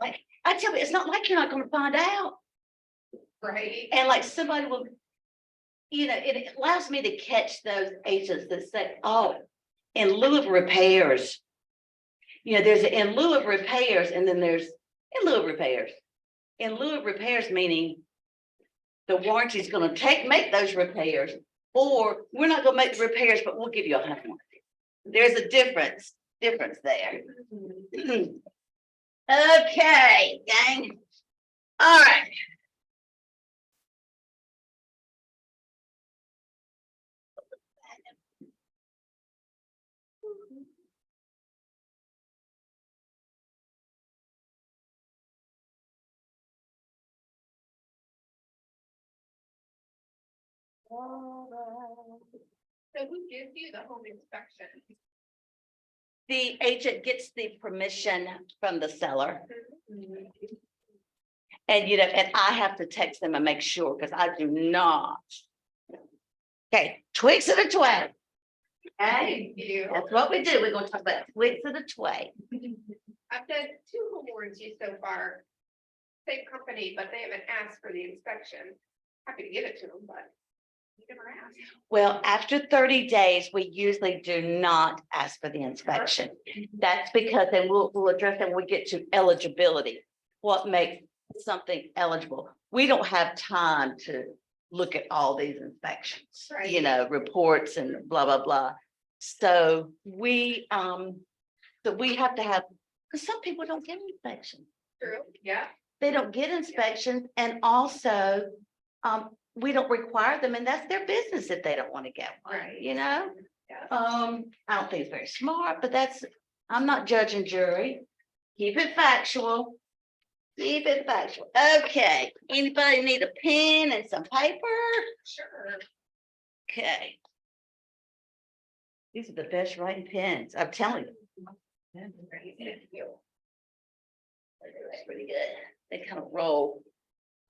like I tell you, it's not like you're not going to find out. Right. And like somebody will, it allows me to catch those agents that say, oh, in lieu of repairs. There's in lieu of repairs, and then there's in lieu of repairs. In lieu of repairs, meaning the warranty is going to make those repairs, or we're not going to make the repairs, but we'll give you a home warranty. There's a difference there. Okay, gang. All right. So who gives you the home inspection? The agent gets the permission from the seller. And and I have to text them and make sure, because I do not. Okay, Twix and a Twade. Okay, that's what we do. We're going to talk about Twix and a Twade. I've done 2 home warranties so far. Same company, but they haven't asked for the inspection. Happy to give it to them, but you never asked. Well, after 30 days, we usually do not ask for the inspection. That's because then we'll address that when we get to eligibility. What makes something eligible? We don't have time to look at all these inspections, Right. reports and blah, blah, blah. So we have to have, because some people don't get inspections. True, yeah. They don't get inspections, and also we don't require them, and that's their business if they don't want to get one. Right. Yeah. I don't think it's very smart, but I'm not judge and jury. Keep it factual. Keep it factual. Okay. Anybody need a pen and some paper? Sure. Okay. These are the best writing pens, I'm telling you. That's pretty good. They kind of roll.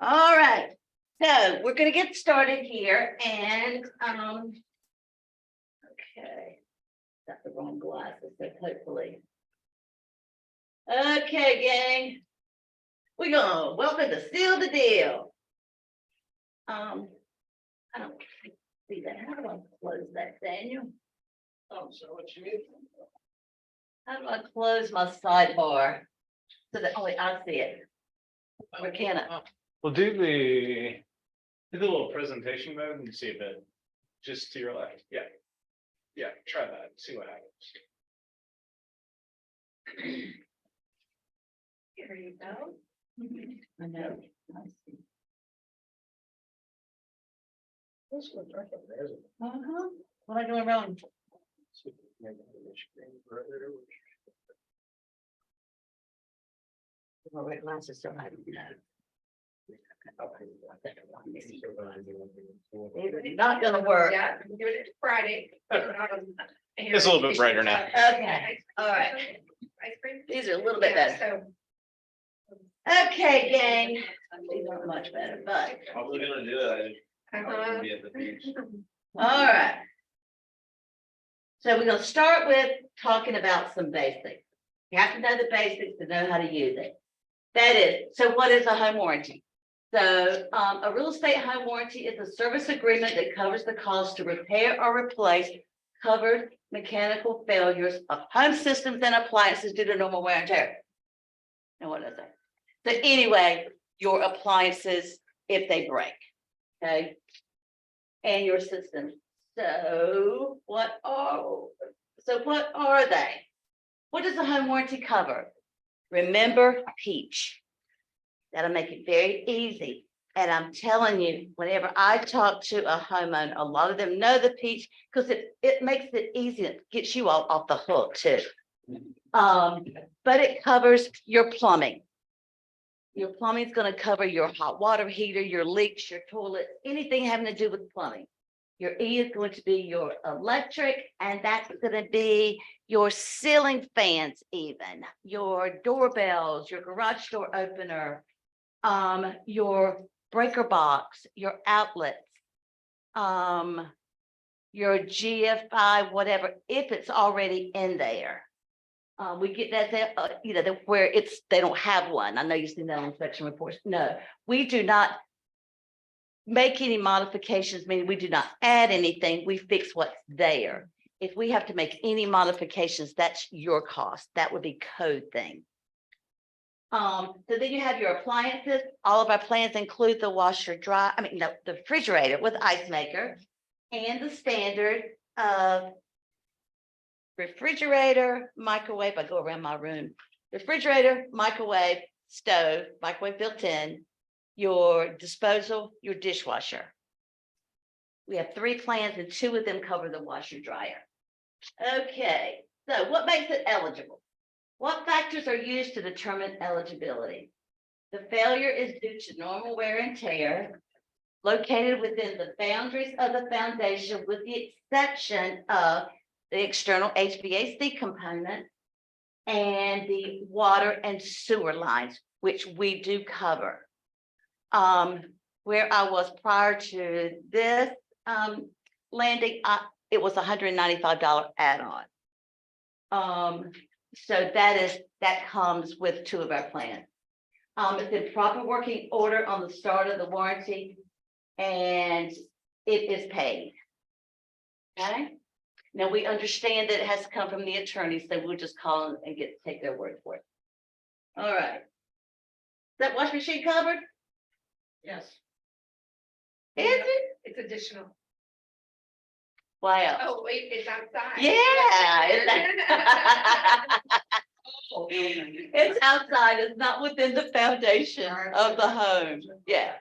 All right. So we're going to get started here, and okay. Got the wrong glasses, so hopefully. Okay, gang. We're gonna welcome to Seal the Deal. I don't see that. How do I close that, Daniel? So what you need? How do I close my sidebar so that only I see it? Or can I? We'll do the little presentation mode and see if it just to your left. Yeah. Yeah, try that. See what happens. Here you go. I know. I see. What am I doing wrong? My red glasses still have It's not gonna work. Yeah, I'm doing it Friday. It's a little bit brighter now. Okay, all right. Ice cream? These are a little bit Yeah, better. so. Okay, gang. These aren't much better, but Probably gonna do it. Uh-huh. Be at the beach. all right. So we're gonna start with talking about some basics. You have to know the basics to know how to use it. That is, so what is a home warranty? So a real estate home warranty is a service agreement that covers the cost to repair or replace covered mechanical failures of home systems and appliances due to normal wear and tear. And what is that? So anyway, your appliances, if they break, okay? And your system. So what are they? What does a home warranty cover? Remember Peach. That'll make it very easy. And I'm telling you, whenever I talk to a homeowner, a lot of them know the Peach because it makes it easy. It gets you all off the hook too. But it covers your plumbing. Your plumbing is going to cover your hot water heater, your leaks, your toilet, anything having to do with plumbing. Your E is going to be your electric, and that's going to be your ceiling fans, even your doorbells, your garage door opener, your breaker box, your outlets, your GFI, whatever, if it's already in there. We get that, where they don't have one. I know you've seen that on inspection reports. No, we do not make any modifications, meaning we do not add anything. We fix what's there. If we have to make any modifications, that's your cost. That would be code thing. So then you have your appliances. All of our plans include the washer, the refrigerator with ice maker and the standard of refrigerator, microwave. I go around my room. Refrigerator, microwave, stove, microwave built in, your disposal, your dishwasher. We have 3 plans and 2 of them cover the washer dryer. Okay, so what makes it eligible? What factors are used to determine eligibility? The failure is due to normal wear and tear, located within the boundaries of the foundation, with the exception of the external HVAC component and the water and sewer lines, which we do cover. Where I was prior to this landing, it was $195 add-on. So that comes with 2 of our plans. It's in proper working order on the start of the warranty, and it is paid. Okay. Now we understand that it has to come from the attorney, so we'll just call them and take their word for it. All right. Is that wash machine covered? Yes. Is it? It's additional. Wow. Oh, wait, it's outside. Yeah. It's outside. It's not within the foundation of the home. Yeah.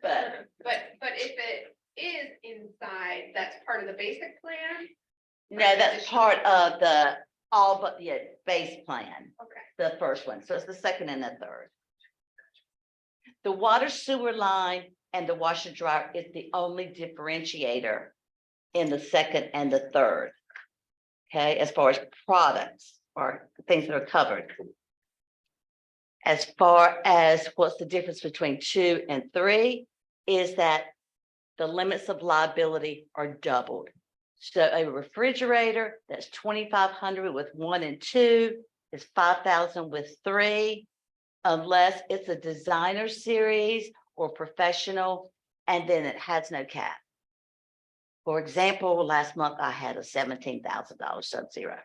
But But if it is inside, that's part of the basic plan? no, that's part of the base plan, Okay. the first one. So it's the second and the third. The water sewer line and the washer dryer is the only differentiator in the second and the third. Okay, as far as products or things that are covered. As far as what's the difference between 2 and 3 is that the limits of liability are doubled. So a refrigerator that's $2,500 with 1 and 2 is $5,000 with 3, unless it's a designer series or professional, and then it has no cap. For example, last month I had a $17,000 Sub-Zero.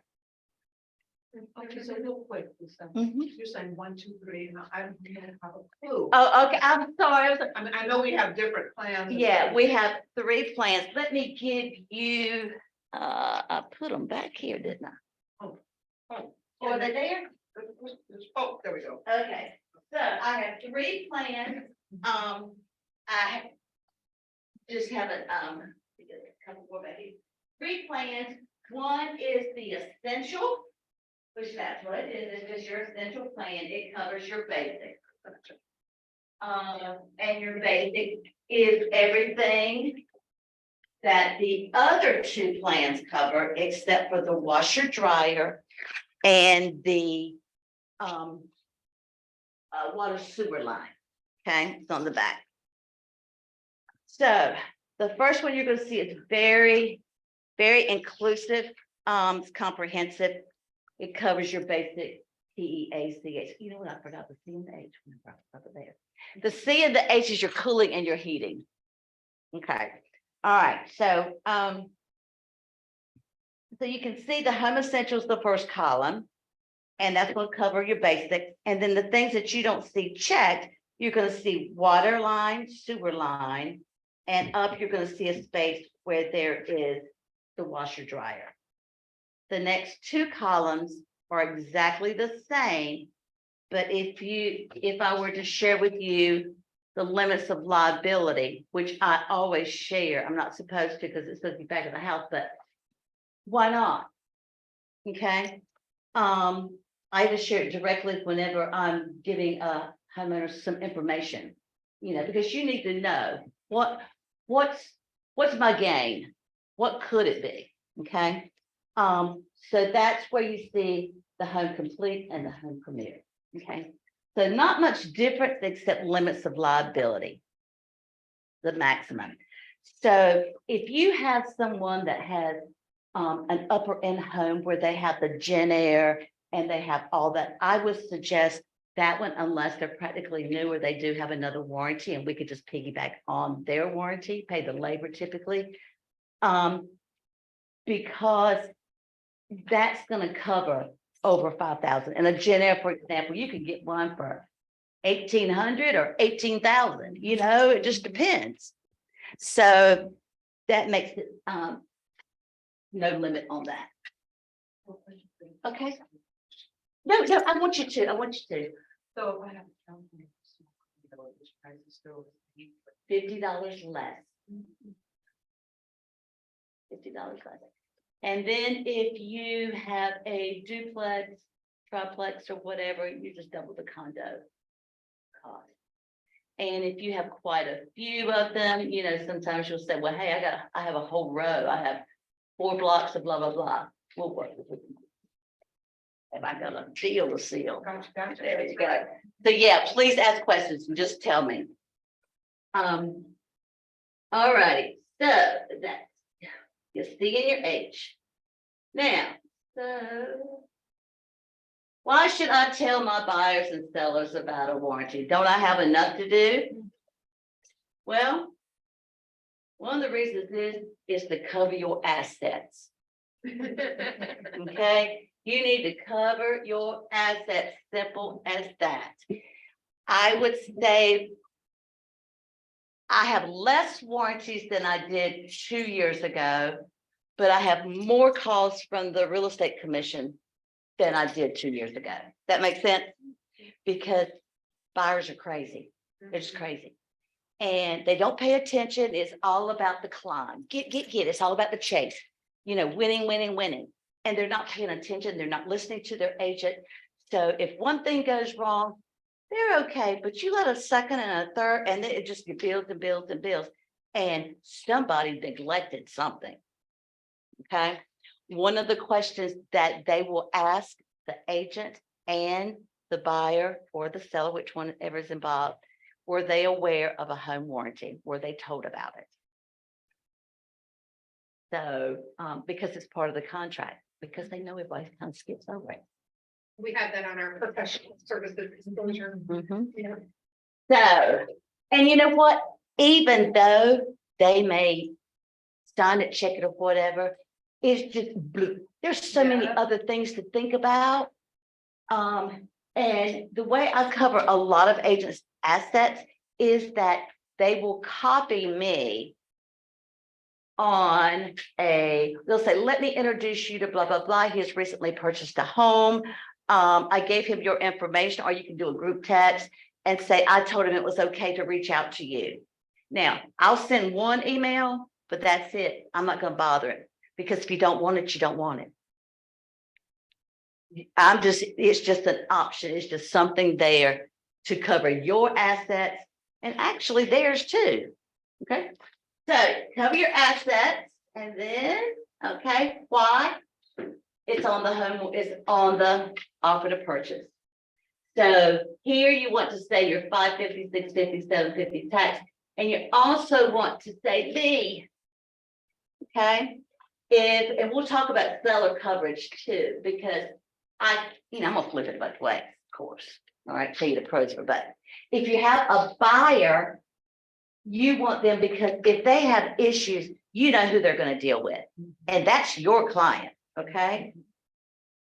Okay, so real quick, Lisa, you're saying 1, 2, 3, and I don't even have a clue. Oh, okay, I'm sorry. I mean, I know we have different plans. Yeah, we have 3 plans. Let me give you, I put them back here, didn't I? Oh, Are they there? oh, there we go. Okay, so I have 3 plans. I just have a couple more back here. 3 plans. One is the essential, which that's what it is. It's just your essential plan. It covers your basic. And your basic is everything that the other 2 plans cover, except for the washer dryer and the water sewer line. Okay, it's on the back. So the first one you're going to see is very, very inclusive. It's comprehensive. It covers your basic PEACH. You know what? I forgot the C and the H. There. The C and the H is your cooling and your heating. Okay. All right. So, so you can see the home essentials, the first column, and that's going to cover your basics. And then the things that you don't see checked, you're going to see water line, sewer line, and up you're going to see a space where there is the washer dryer. The next 2 columns are exactly the same, but if I were to share with you the limits of liability, which I always share, I'm not supposed to because it's supposed to be back at the house, but why not? Okay. I just share it directly whenever I'm giving a homeowner some information, because you need to know what's my gain? What could it be? Okay. So that's where you see the home complete and the home premier. Okay. So not much difference except limits of liability, the maximum. So if you have someone that has an upper end home where they have the Gen Air and they have all that. I would suggest that one unless they're practically new or they do have another warranty and we could just piggyback on their warranty, pay the labor typically. Because that's gonna cover over 5,000. And a Gen Air, for example, you can get one for 1,800 or 18,000, it just depends. So that makes it, no limit on that. Okay. No, I want you to. So if I have a company, this price is still. $50 less. $50 less. And then if you have a duplex, triplex, or whatever, you just double the condo cost. And if you have quite a few of them, sometimes you'll say, well, hey, I have a whole row. I have 4 blocks of blah, blah, blah. We'll work with it. If I got a deal to seal. Gotcha. There you go. So yeah, please ask questions and just tell me. All righty, so that's your C and your H. Now, so why should I tell my buyers and sellers about a warranty? Don't I have enough to do? Well, one of the reasons is to cover your assets. Okay, you need to cover your assets, simple as that. I would say I have less warranties than I did 2 years ago, but I have more calls from the real estate commission than I did 2 years ago. That makes sense? Because buyers are crazy. They're just crazy. And they don't pay attention. It's all about the climb. Get. It's all about the chase. Winning. And they're not paying attention. They're not listening to their agent. So if one thing goes wrong, they're okay. But you let a second and a third, and then it just builds and builds and builds. And somebody neglected something. Okay. One of the questions that they will ask the agent and the buyer or the seller, which one ever is involved, were they aware of a home warranty? Were they told about it? So, because it's part of the contract, because they know everybody kind of skips over it. We have that on our professional services disclosure. Yeah. So, and you know what? Even though they may sign it, check it, or whatever, it's just blue. There's so many other things to think about. And the way I cover a lot of agents' assets is that they will copy me on they'll say, let me introduce you to blah, blah, blah. He has recently purchased a home. I gave him your information, or you can do a group text and say, I told him it was okay to reach out to you. Now, I'll send one email, but that's it. I'm not going to bother it, because if you don't want it, you don't want it. It's just an option. It's just something there to cover your assets and actually theirs too. Okay. So cover your assets, and then, okay, why? It's on the offer to purchase. So here you want to say your 550, 650, 750 tax, and you also want to say B. Okay. And we'll talk about seller coverage too, because I'm gonna flip it both ways, of course. All right, tell you the pros for both. If you have a buyer, you want them, because if they have issues, you know who they're going to deal with, and that's your client. Okay.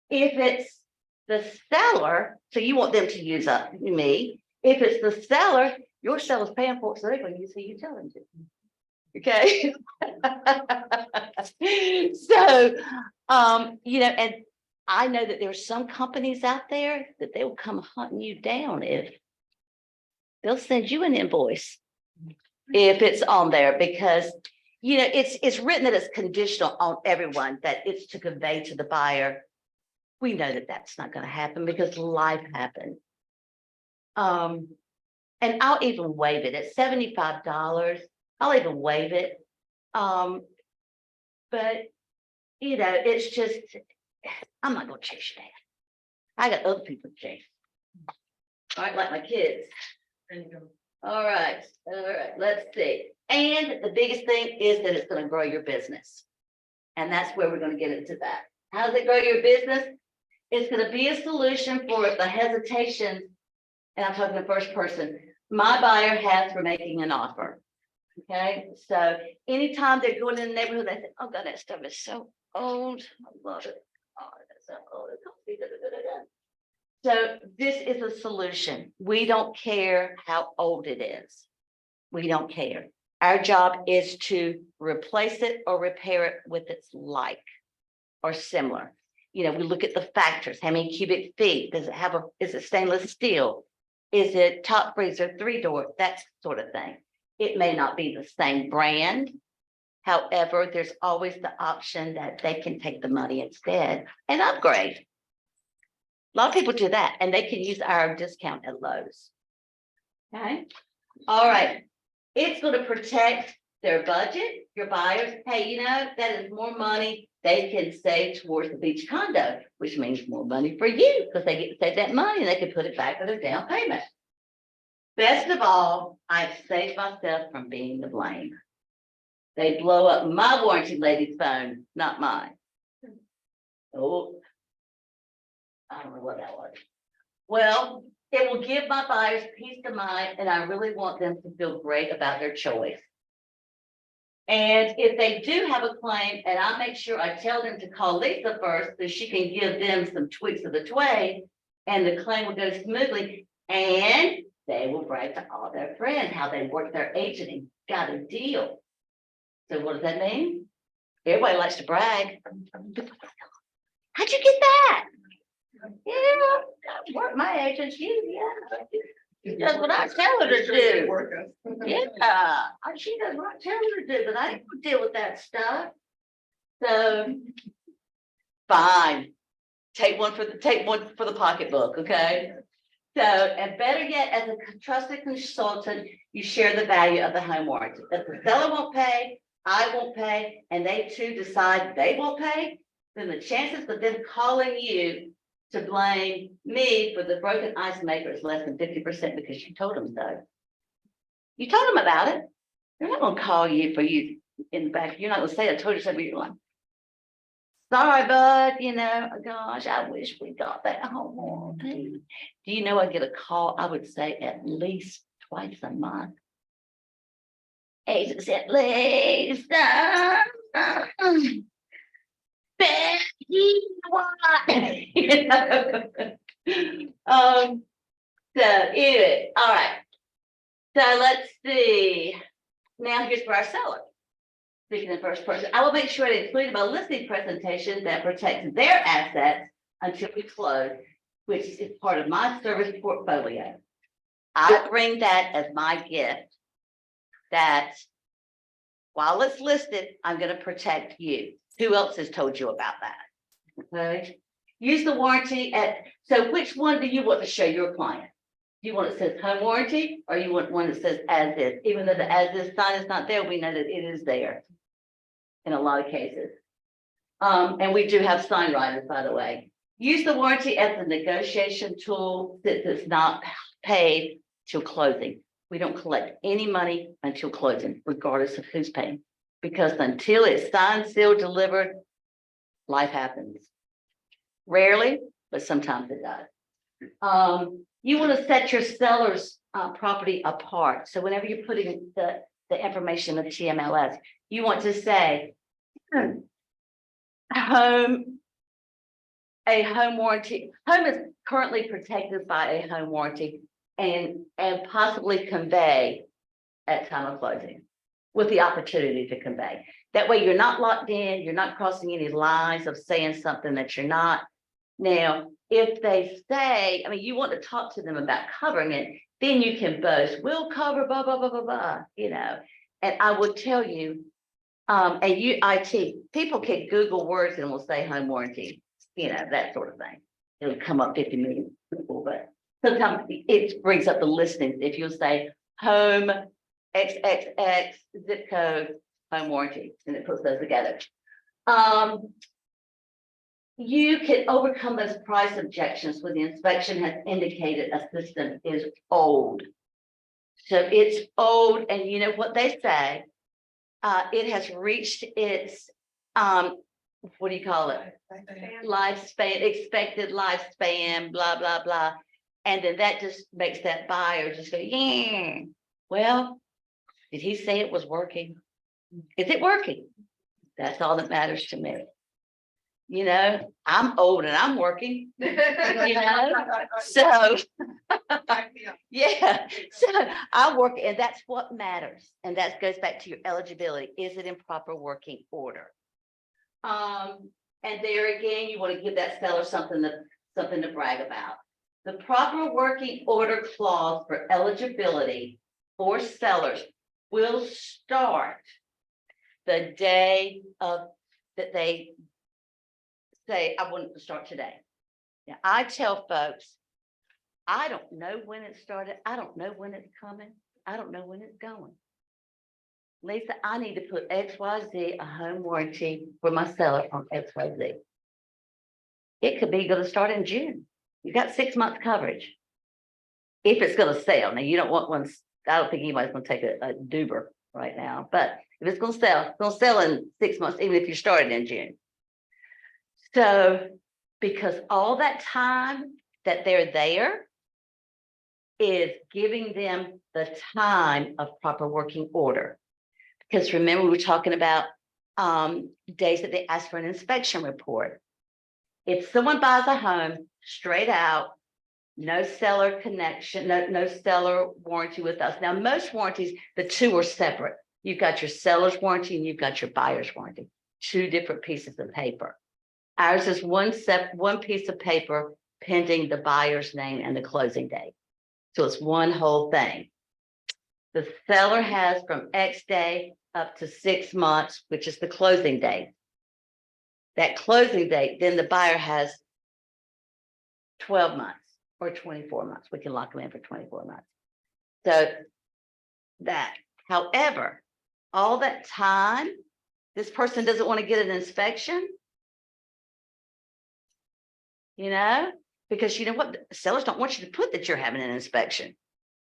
If it's the seller, so you want them to use me. If it's the seller, your seller's paying for it, so they're going to use who you tell them to. Okay. So, and I know that there are some companies out there that they will come hunting you down if they'll send you an invoice if it's on there, because it's written that it's conditional on everyone, that it's to convey to the buyer. We know that that's not going to happen because life happened. And I'll even waive it at $75. I'll even waive it. But it's just, I'm not going to chase you down. I got other people to chase. All right, like my kids. All right, let's see. And the biggest thing is that it's going to grow your business. And that's where we're going to get into that. How does it grow your business? It's gonna be a solution for the hesitation. And I'm talking the first person, my buyer has for making an offer. Okay, so anytime they're going in the neighborhood, they think, oh God, that stuff is so old. I love it. Oh, that's so old. It's so so this is a solution. We don't care how old it is. We don't care. Our job is to replace it or repair it with its like or similar. You know, we look at the factors. How many cubic feet? Does it have is it stainless steel? Is it top freezer, 3-door? That sort of thing. It may not be the same brand. However, there's always the option that they can take the money instead and upgrade. A lot of people do that, and they can use our discount at Lowe's. Okay, all right. It's going to protect their budget, your buyers. Hey, you know, that is more money they can save towards the beach condo, which means more money for you because they get to save that money and they can put it back for their down payment. Best of all, I've saved myself from being to blame. They blow up my warranty lady's phone, not mine. Oh, I don't know what that was. Well, it will give my buyers peace of mind, and I really want them to feel great about their choice. And if they do have a claim, and I make sure I tell them to call Lisa first, so she can give them some Twix of the Twade, and the claim will go smoothly, and they will brag to all their friends how they worked their agent and got a deal. So what does that mean? Everybody likes to brag. How'd you get that? Yeah, I work my agents, yeah. She does what I tell her to do. Yeah, she does what I tell her to do, but I don't deal with that stuff. So, fine. Take one for the pocketbook, okay? So, and better yet, as a trusted consultant, you share the value of the home warranty. If the seller won't pay, I won't pay, and they too decide they won't pay, then the chances of them calling you to blame me for the broken ice maker is less than 50% because you told them so. You told them about it. They're not going to call you for you in the back. You're not going to say, I told you something. You're like, sorry, bud, you know, gosh, I wish we got that home warranty. Do you know I get a call, I would say at least twice a month. Agents at least. Becky, what? You know? So anyway, all right. So let's see. Now here's for our seller. Speaking in first person, I will make sure to include my listing presentation that protects their assets until we close, which is part of my service portfolio. I bring that as my gift that while it's listed, I'm going to protect you. Who else has told you about that? Okay. Use the warranty so which one do you want to show your client? Do you want it says home warranty or you want one that says as is? Even though the as is sign is not there, we know that it is there in a lot of cases. And we do have sign writers, by the way. Use the warranty as a negotiation tool since it's not paid till closing. We don't collect any money until closing, regardless of who's paying. Because until it's signed, sealed, delivered, life happens. Rarely, but sometimes it does. You want to set your seller's property apart. So whenever you're putting the information of TMLS, you want to say, a home warranty. Home is currently protected by a home warranty and possibly convey at time of closing, with the opportunity to convey. That way you're not locked in, you're not crossing any lines of saying something that you're not. Now, if they say, I mean, you want to talk to them about covering it, then you can boast, we'll cover blah, blah, blah, blah, blah, you know. And I will tell you, people can Google words and will say home warranty, you know, that sort of thing. It'll come up 50 million people, but sometimes it brings up the listings. If you'll say home XXX zip code home warranty, and it puts those together. You can overcome those price objections when the inspection has indicated a system is old. So it's old, and you know what they say, it has reached its what do you call it? Lifespan, expected lifespan, blah, blah, blah. And then that just makes that buyer just go, yeah. Well, did he say it was working? Is it working? That's all that matters to me. You know, I'm old and I'm working, you know, so. Yeah, so I work, and that's what matters. And that goes back to your eligibility. Is it in proper working order? And there again, you want to give that seller something to brag about. The proper working order clause for eligibility for sellers will start the day of that they say, I want it to start today. Now, I tell folks, I don't know when it started. I don't know when it's coming. I don't know when it's going. Lisa, I need to put XYZ, a home warranty for my seller on XYZ. It could be going to start in June. You got 6 months coverage. If it's going to sell. Now, you don't want one. I don't think anybody's going to take a Duber right now, but if it's going to sell in 6 months, even if you started in June. So, because all that time that they're there is giving them the time of proper working order. Because remember, we were talking about days that they ask for an inspection report. If someone buys a home straight out, no seller connection, no seller warranty with us. Now, most warranties, the two are separate. You've got your seller's warranty and you've got your buyer's warranty, 2 different pieces of paper. Ours is one piece of paper pending the buyer's name and the closing date. So it's one whole thing. The seller has from X day up to 6 months, which is the closing date. That closing date, then the buyer has 12 months or 24 months. We can lock them in for 24 months. So that, however, all that time, this person doesn't want to get an inspection, you know, because you know what, sellers don't want you to put that you're having an inspection.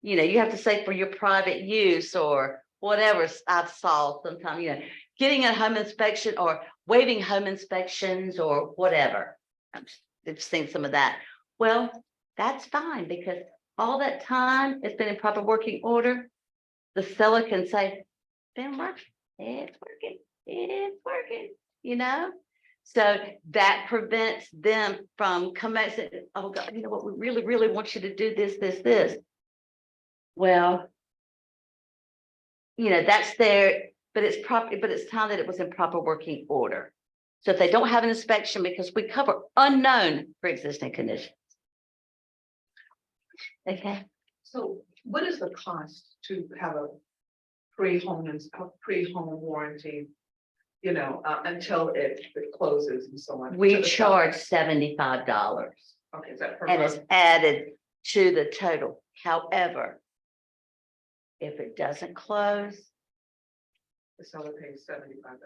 You know, you have to say for your private use or whatever. I've saw sometimes, you know, getting a home inspection or waiving home inspections or whatever. I've seen some of that. Well, that's fine because all that time it's been in proper working order. The seller can say, been working, it's working, you know? So that prevents them from coming and saying, oh God, you know what, we really, really want you to do this. Well, you know, that's there, but it's proper, but it's time that it was in proper working order. So if they don't have an inspection, because we cover unknown pre-existing conditions. Okay. So what is the cost to have a pre-home warranty, you know, until it closes and so on? We charge $75. Okay, is that per And month? it's added to the total. However, if it doesn't close, The seller pays $75.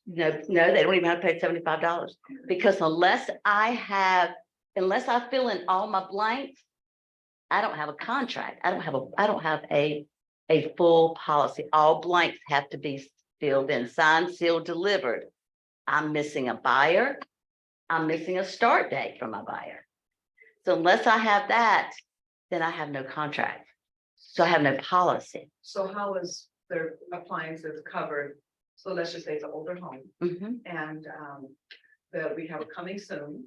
no, they don't even have to pay $75 because unless I fill in all my blanks, I don't have a contract. I don't have a full policy. All blanks have to be filled in, signed, sealed, delivered. I'm missing a buyer. I'm missing a start date from my buyer. So unless I have that, then I have no contract. So I have no policy. So how is their appliances covered? So let's just say it's an older home and that we have it coming soon,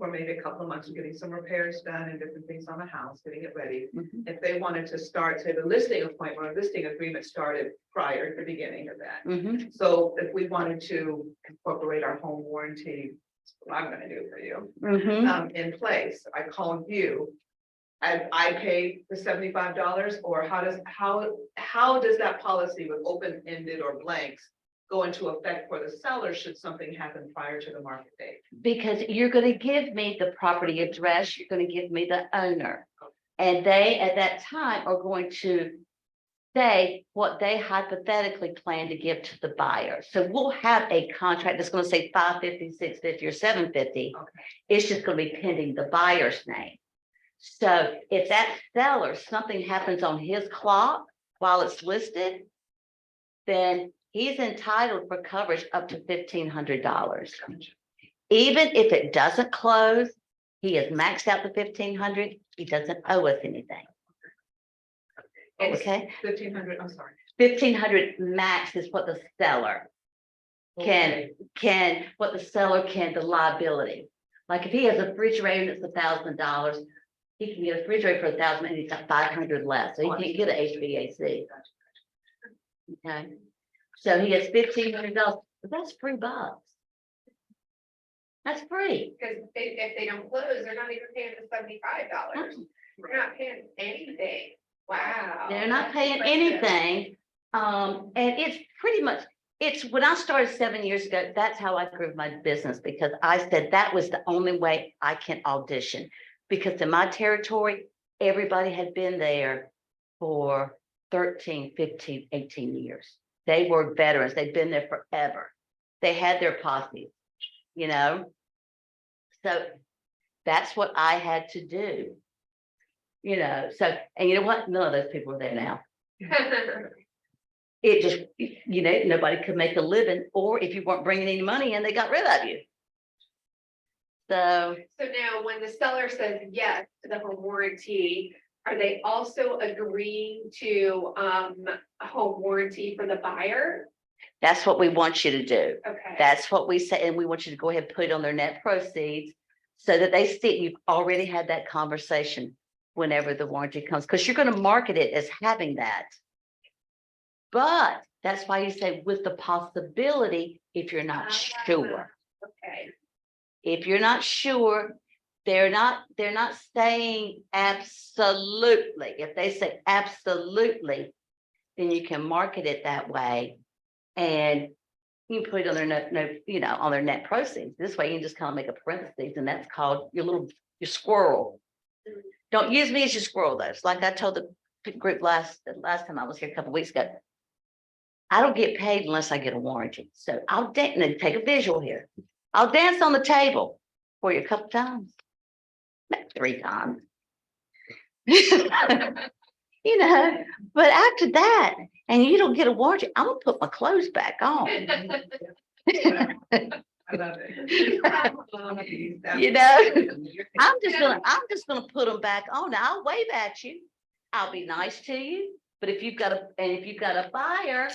or maybe a couple of months, getting some repairs done and different things on the house, getting it ready. If they wanted to start, say, the listing appointment or listing agreement started prior to the beginning of that. So if we wanted to incorporate our home warranty, what I'm gonna do for you, in place, I call you. I pay the $75, or how does that policy with open-ended or blanks go into effect for the seller should something happen prior to the market date? Because you're going to give me the property address, you're going to give me the owner. And they, at that time, are going to say what they hypothetically plan to give to the buyer. So we'll have a contract that's going to say $550, $650, or $750. It's just going to be pending the buyer's name. So if that seller, something happens on his clock while it's listed, then he's entitled for coverage up to $1,500. Even if it doesn't close, he has maxed out the 1,500, he doesn't owe us anything. Okay, 1,500, I'm sorry. 1,500 max is what the seller Okay. what the seller can, the liability. Like if he has a refrigerator that's $1,000, he can get a refrigerator for $1,000 and he's got 500 less, so he can't get an HVAC. Okay, so he has $1,500, but that's $3. That's free. Because if they don't close, they're not even paying the $75. They're not paying anything. Wow. They're not that's paying impressive. anything. And it's pretty much, it's when I started 7 years ago, that's how I grew my business, because I said that was the only way I can audition. Because in my territory, everybody had been there for 13, 15, 18 years. They were veterans. They'd been there forever. They had their posses, you know? So that's what I had to do. You know, so, and you know what? None of those people are there now. It just, you know, nobody could make a living, or if you weren't bringing any money in, they got rid of you. So, So now, when the seller says yes to the home warranty, are they also agreeing to a home warranty for the buyer? that's what we want you to do. Okay. That's what we say, and we want you to go ahead and put it on their net proceeds so that they see you've already had that conversation whenever the warranty comes, because you're going to market it as having that. But that's why you say with the possibility, if you're not sure. Okay. If you're not sure, they're not saying absolutely. If they say absolutely, then you can market it that way. And you can put it on their net, you know, on their net proceeds. This way you can just kind of make a parentheses, and that's called your squirrel. Don't use me as your squirrel, though. It's like I told the group last time I was here a couple of weeks ago. I don't get paid unless I get a warranty. So I'll take a visual here. I'll dance on the table for you a couple times, maybe 3 times. You know, but after that, and you don't get a warranty, I'm gonna put my clothes back on. I love it. You know, I'm just gonna put them back on. Now, I'll wave at you. I'll be nice to you. But if you've got a buyer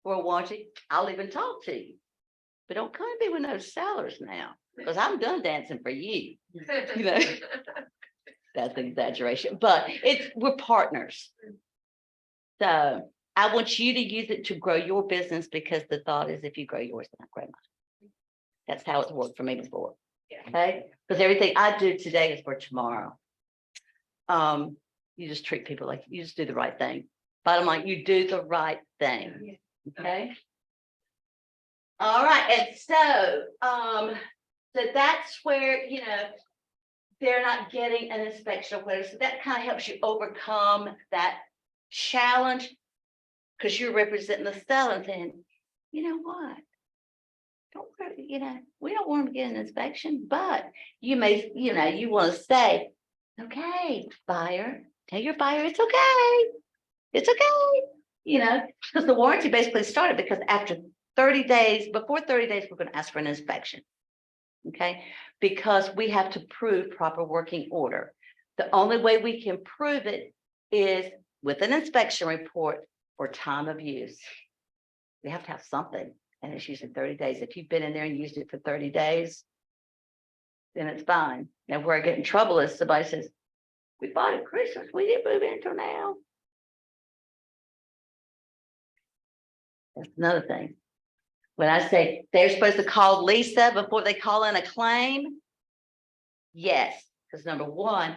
for a warranty, I'll even talk to you. But don't come to me with those sellers now, because I'm done dancing for you. You know, that's an exaggeration, but we're partners. So I want you to use it to grow your business, because the thought is if you grow yours, then I grow mine. That's how it's worked for me before. Yeah. Okay, because everything I do today is for tomorrow. You just treat people like you just do the right thing. Bottom line, you do the right thing. Okay. All right, and so that's where, you know, they're not getting an inspection or whatever. So that kind of helps you overcome that challenge, because you're representing the seller and saying, you know what? Don't worry, you know, we don't want them to get an inspection, but you may, you know, you want to say, okay, buyer, tell your buyer it's okay. It's okay. You know, because the warranty basically started because after 30 days, before 30 days, we're going to ask for an inspection. Okay, because we have to prove proper working order. The only way we can prove it is with an inspection report or time of use. We have to have something, and it's usually 30 days. If you've been in there and used it for 30 days, then it's fine. Now, where I get in trouble is somebody says, we bought it Christmas, we didn't move in until now. That's another thing. When I say they're supposed to call Lisa before they call in a claim, yes, because number one,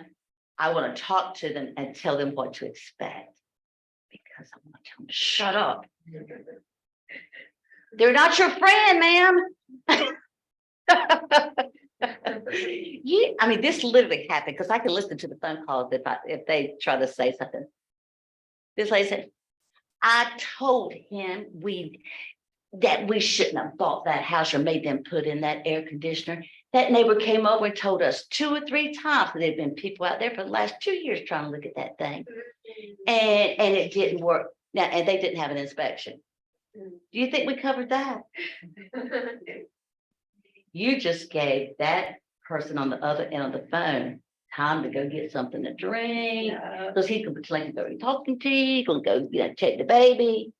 I want to talk to them and tell them what to expect, because I want to tell them to shut up. They're not your friend, ma'am. I mean, this literally happened, because I can listen to the phone calls if they try to say something. This lady said, I told him that we shouldn't have bought that house or made them put in that air conditioner. That neighbor came over and told us 2 or 3 times that there'd been people out there for the last 2 years trying to look at that thing. And it didn't work. Now, and they didn't have an inspection. Do you think we covered that? You just gave that person on the other end of the phone time to go get something to drink. Yeah. Because he's gonna be like, go talking to you, he's gonna go, check the baby,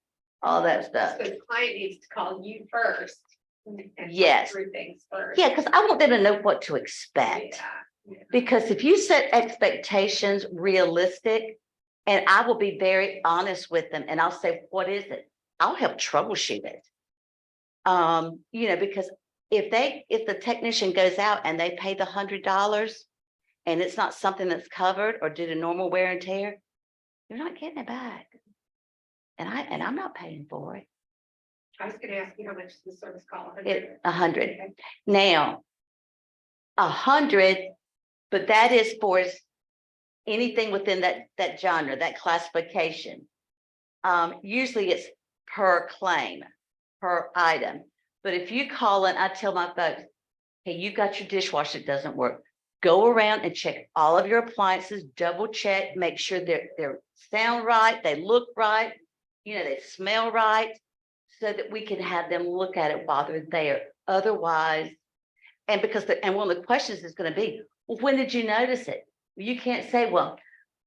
all that stuff. So the client needs to call you first. And talk Yes. through things first. Yeah, because I want them to know what to expect. Yeah. Because if you set expectations realistic, and I will be very honest with them and I'll say, what is it? I'll help troubleshoot it. Because if the technician goes out and they pay the $100 and it's not something that's covered or due to normal wear and tear, you're not getting it back. And I'm not paying for it. I was gonna ask you how much is the service call? It 100. Now, 100, but that is for anything within that genre, that classification. Usually it's per claim, per item. But if you call in, I tell my folks, hey, you got your dishwasher that doesn't work. Go around and check all of your appliances, double check, make sure they're sound right, they look right, they smell right, so that we can have them look at it while they're there. Otherwise, and one of the questions is going to be, well, when did you notice it? You can't say, well,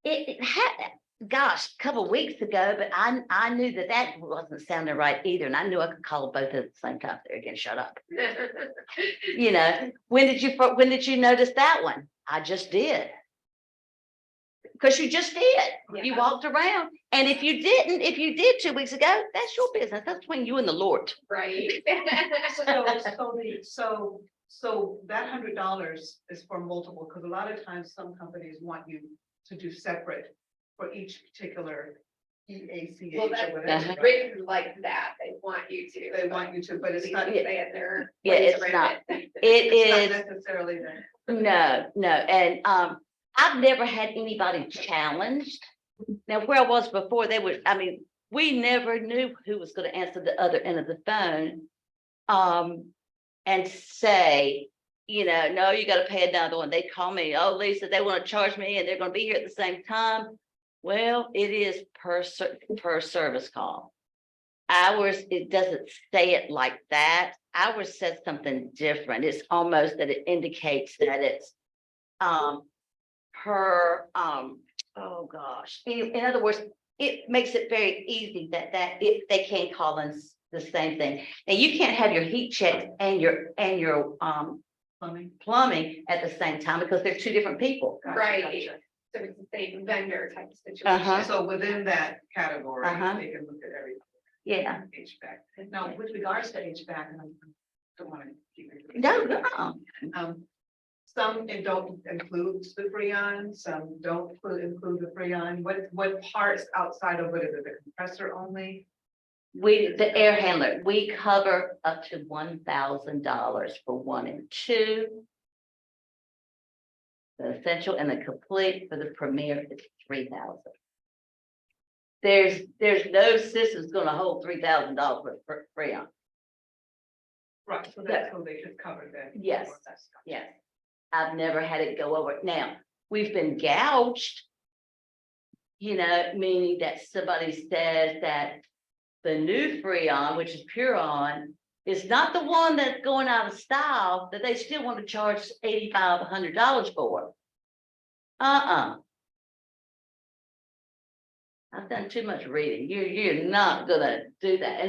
it had, gosh, a couple of weeks ago, but I knew that wasn't sounding right either. And I knew I could call both at the same time. There again, shut up. When did you notice that one? I just did. Because you just did. You Yeah. walked around. And if you did 2 weeks ago, that's your business. That's between you and the Lord. Right. So that $100 is for multiple, because a lot of times some companies want you to do separate for each particular EACH Well, or that's whatever. written like that. They want you to. They want you to, but it's not, Say it there. Yeah, it's not. it's not necessarily that. No. And I've never had anybody challenged. Now, where I was before, we never knew who was going to answer the other end of the phone. And say, no, you got to pay another one. They call me, oh, Lisa, they want to charge me and they're going to be here at the same time. Well, it is per service call. Ours, it doesn't say it like that. Ours says something different. It's almost that it indicates that it's oh gosh. In other words, it makes it very easy that they can't call in the same thing. And you can't have your heat checked and your plumbing at the same time because they're two different people. Right. Gotcha. So it's the same vendor type of situation. Uh-huh. So within that category, Uh-huh. they can look at everything. Yeah. HVAC. Now, with regards to HVAC, and I don't want to keep it. No. Some don't include the Freon, some don't include the Freon. What parts outside of it? Is it the compressor only? The air handler, we cover up to $1,000 for 1 and 2. The essential and the complete for the premier is $3,000. There's no system's gonna hold $3,000 for Freon. Right, so that's so they just covered that. Yes. Yes, I've never had it go over. Now, we've been gouged, meaning that somebody says that the new Freon, which is Puron, is not the one that's going out of style, that they still want to charge $85, $100 for. I've done too much reading. You're not gonna do that.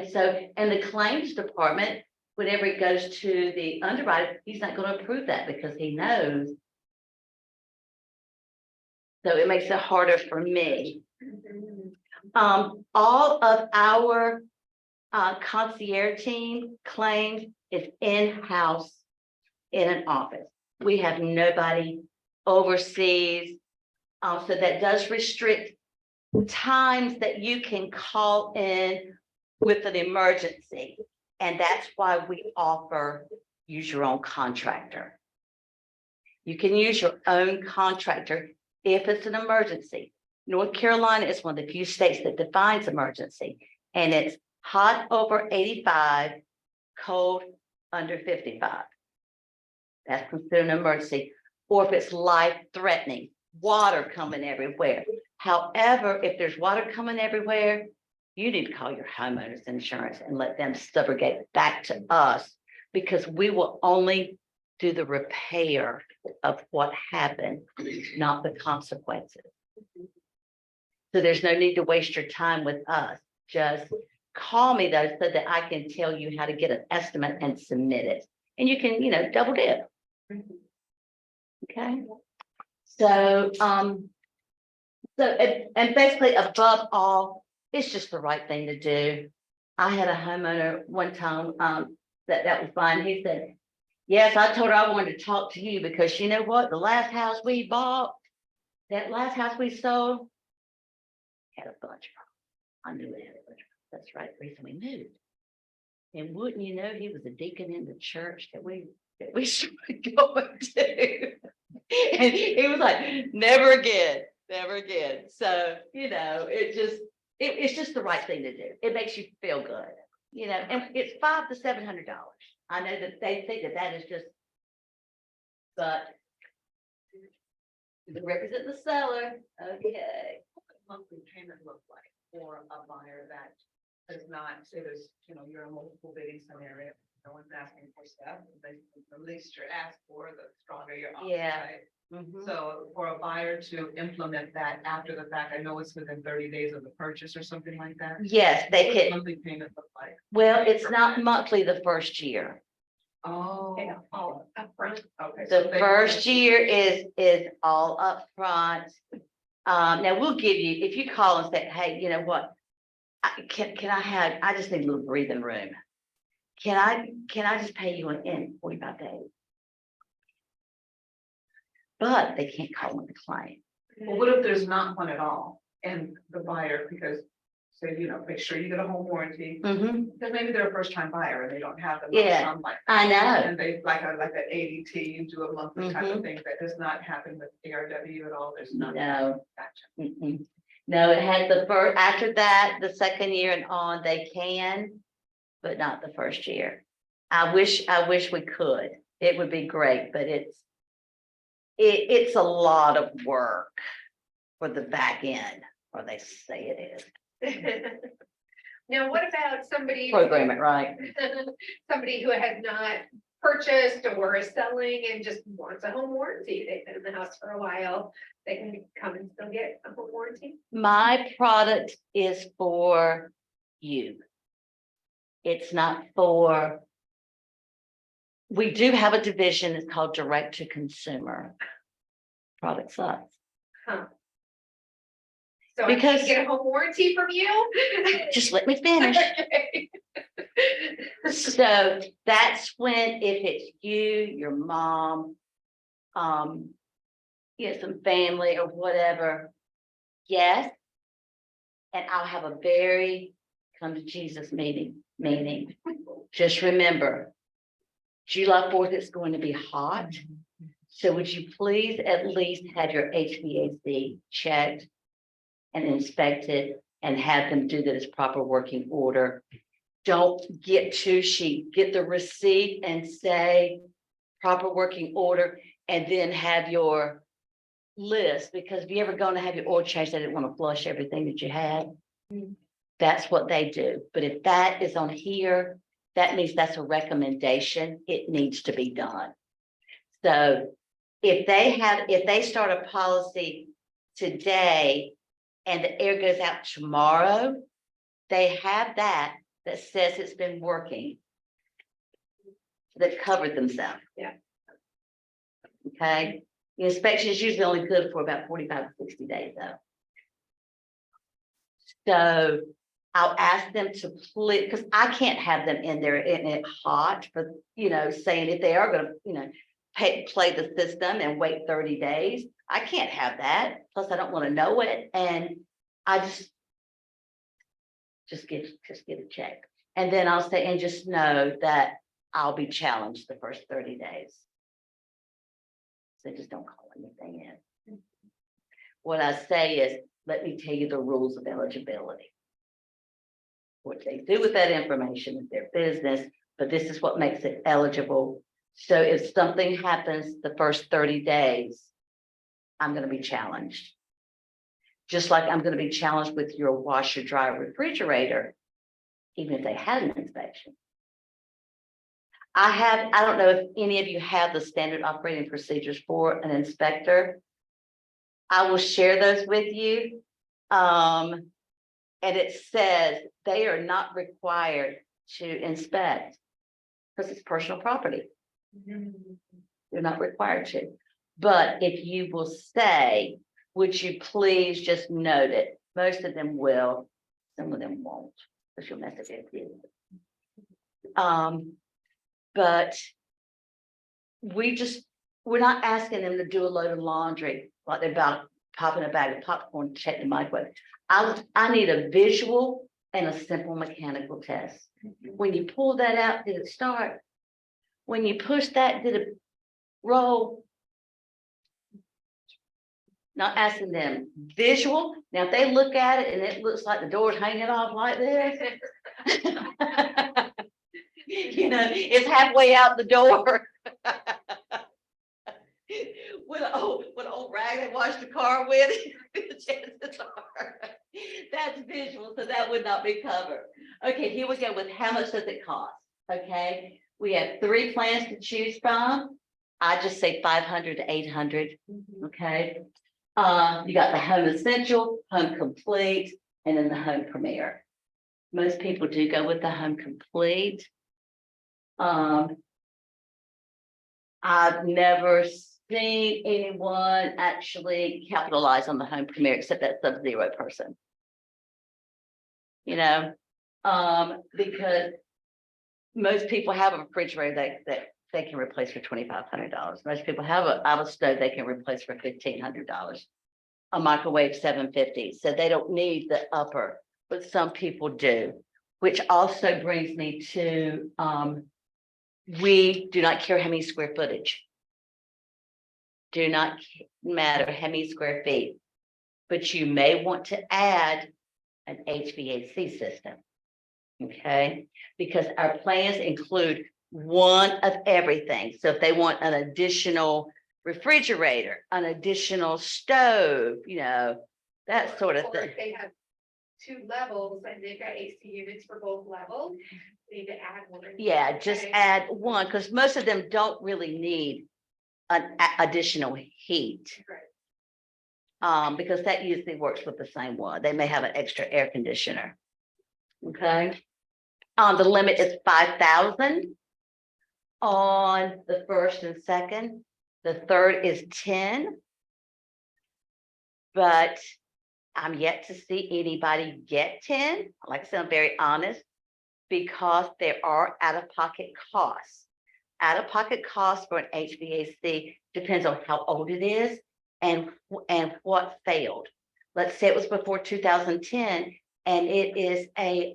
And the claims department, whenever it goes to the underwriter, he's not gonna approve that because he knows. So it makes it harder for me. All of our concierge team claims is in-house in an office. We have nobody overseas. So that does restrict times that you can call in with an emergency. And that's why we offer use your own contractor. You can use your own contractor if it's an emergency. North Carolina is one of the few states that defines emergency, and it's hot over 85, cold under 55. That's considered an emergency. Or if it's life-threatening, water coming everywhere. However, if there's water coming everywhere, you need to call your homeowner's insurance and let them subrogate back to us, because we will only do the repair of what happened, not the consequences. So there's no need to waste your time with us. Just call me though, so that I can tell you how to get an estimate and submit it. And you can, double dip. Okay? So, and basically above all, it's just the right thing to do. I had a homeowner one time, that was fine. He said, yes, I told her I wanted to talk to you because you know what? The last house we bought, that last house we sold had a bunch of problems. I knew it had a bunch of problems. That's right, the reason we moved. And wouldn't you know, he was a deacon in the church that we started going to. And he was like, never again, never again. So, it's just the right thing to do. It makes you feel good, and it's $500 to $700. I know that they think that is just, but to represent the seller, okay. Monthly payment look like for a buyer that does not, say there's, you're in a multiple bidding scenario, no one's asking for stuff, the least you're asked for, the stronger your offer, Yeah. right? Mhm. So for a buyer to implement that after the fact, I know it's within 30 days of the purchase or something like that. Yes, they What does can. monthly payment look like? Well, it's not monthly the first year. Oh, All upfront. okay. so The they first wanna- year is all upfront. Now we'll give you, if you call and say, hey, you know what? I just need a little breathing room. Can I just pay you in 45 days? But they can't call in the client. Well, what if there's not one at all? And the buyer, because say, make sure you get a home warranty, because maybe they're a first time buyer and they don't have the lump Yeah, sum like. I know. And they like an ADT, you do a monthly type of Mhm. thing. That does not happen with ARW at all. There's none. No. Gotcha. No, it has the first, after that, the second year and on, they can, but not the first year. I wish we could. It would be great, but it's a lot of work for the back end, or they say it is. Now, what about somebody? Program it right. Somebody who has not purchased or is selling and just wants a home warranty. They've been in the house for a while. They can come and still get a home warranty. My product is for you. It's not for. We do have a division, it's called direct to consumer. Product sucks. Huh. So I Because- can get a home warranty from you? Just let me finish. Okay. So that's when, if it's you, your mom, some family or whatever, yes. And I'll have a very come to Jesus meeting. Just remember, July 4th is going to be hot. So would you please at least have your HVAC checked and inspected and have them do that as proper working order? Don't get too cheap. Get the receipt and say proper working order, and then have your list, because if you're ever going to have your oil change, they didn't want to flush everything that you had. That's what they do. But if that is on here, that means that's a recommendation. It needs to be done. So if they start a policy today and the air goes out tomorrow, they have that says it's been working. That covered themselves. Yeah. Okay, the inspection is usually only good for about 45 to 60 days though. So I'll ask them to please, because I can't have them in there in it hot for, saying if they are gonna, play the system and wait 30 days. I can't have that. Plus I don't want to know it. And I just get a check. And then I'll say, and just know that I'll be challenged the first 30 days. So just don't call anything in. What I say is, let me tell you the rules of eligibility. What they do with that information is their business, but this is what makes it eligible. So if something happens the first 30 days, I'm going to be challenged. Just like I'm gonna be challenged with your washer, dryer, refrigerator, even if they had an inspection. I don't know if any of you have the standard operating procedures for an inspector. I will share those with you. And it says they are not required to inspect because it's personal property. They're not required to. But if you will say, would you please just note it? Most of them will, some of them won't, because you'll mess it up. But we're not asking them to do a load of laundry, like they're about popping a bag of popcorn, check the microwave. I need a visual and a simple mechanical test. When you pull that out, did it start? When you push that, did it roll? Not asking them visual. Now, if they look at it and it looks like the door's hanging off like this, you know, it's halfway out the door. With an old rag they washed the car with, the chances are that's visual, so that would not be covered. Okay, here we go with how much does it cost? Okay, we have 3 plans to choose from. I just say 500 to 800. Okay, you got the Home Essential, Home Complete, and then the Home Premier. Most people do go with the Home Complete. I've never seen anyone actually capitalize on the Home Premier except that Sub-Zero person. You know, because most people have a refrigerator that they can replace for $2,500. Most people have a stove they can replace for $1,500. A microwave $750. So they don't need the upper, but some people do, which also brings me to we do not care how many square footage. Do not matter how many square feet, but you may want to add an HVAC system. Okay, because our plans include one of everything. So if they want an additional refrigerator, an additional stove, you know, that sort of Or thing. if they have 2 levels and they've got AC units for both levels, they need to add one. Yeah, just Okay. add one, because most of them don't really need an additional heat. Right. Because that usually works with the same one. They may have an extra air conditioner. Okay. The limit is 5,000 on the first and second. The third is 10. But I'm yet to see anybody get 10. Like I said, I'm very honest, because there are out-of-pocket costs. Out-of-pocket costs for an HVAC depends on how old it is and what failed. Let's say it was before 2010 and it is a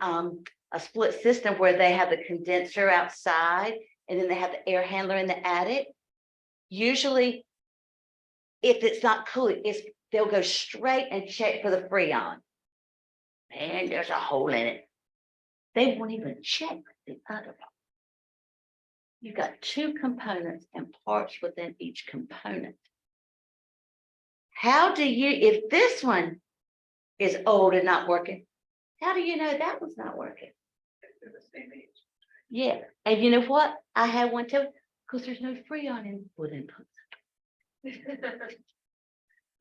split system where they have the condenser outside and then they have the air handler in the attic. Usually, if it's not cool, they'll go straight and check for the Freon. And there's a hole in it. They won't even check the other one. You've got 2 components and parts within each component. How do you, if this one is old and not working, how do you know that one's not working? They're the same age. Yeah, and you know what? I had one too, because there's no Freon in. Well, then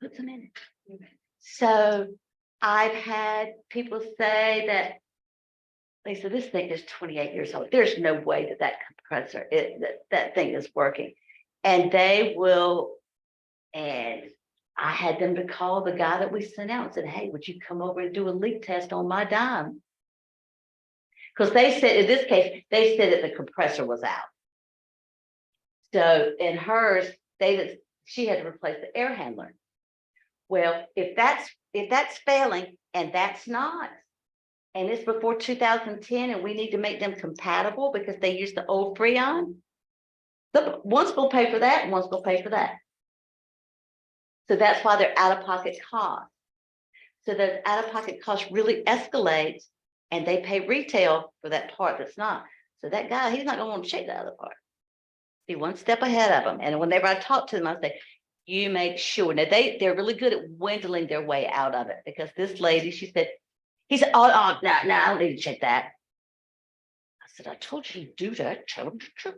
put some in it. So I've had people say that they said this thing is 28 years old. There's no way that compressor, that thing is working. And they will, and I had them to call the guy that we sent out and said, hey, would you come over and do a leak test on my dime? Because they said, in this case, they said that the compressor was out. So in hers, she had to replace the air handler. Well, if that's failing and that's not, and it's before 2010 and we need to make them compatible because they use the old Freon, one's gonna pay for that and one's gonna pay for that. So that's why they're out-of-pocket costs. So those out-of-pocket costs really escalate and they pay retail for that part that's not. So that guy, he's not gonna want to check the other part. Be one step ahead of them. And whenever I talk to them, I say, you make sure, now they're really good at dwindling their way out of it, because this lady, she said, he said, oh, no, I don't need to check that. I said, I told you to do that. Tell him to check.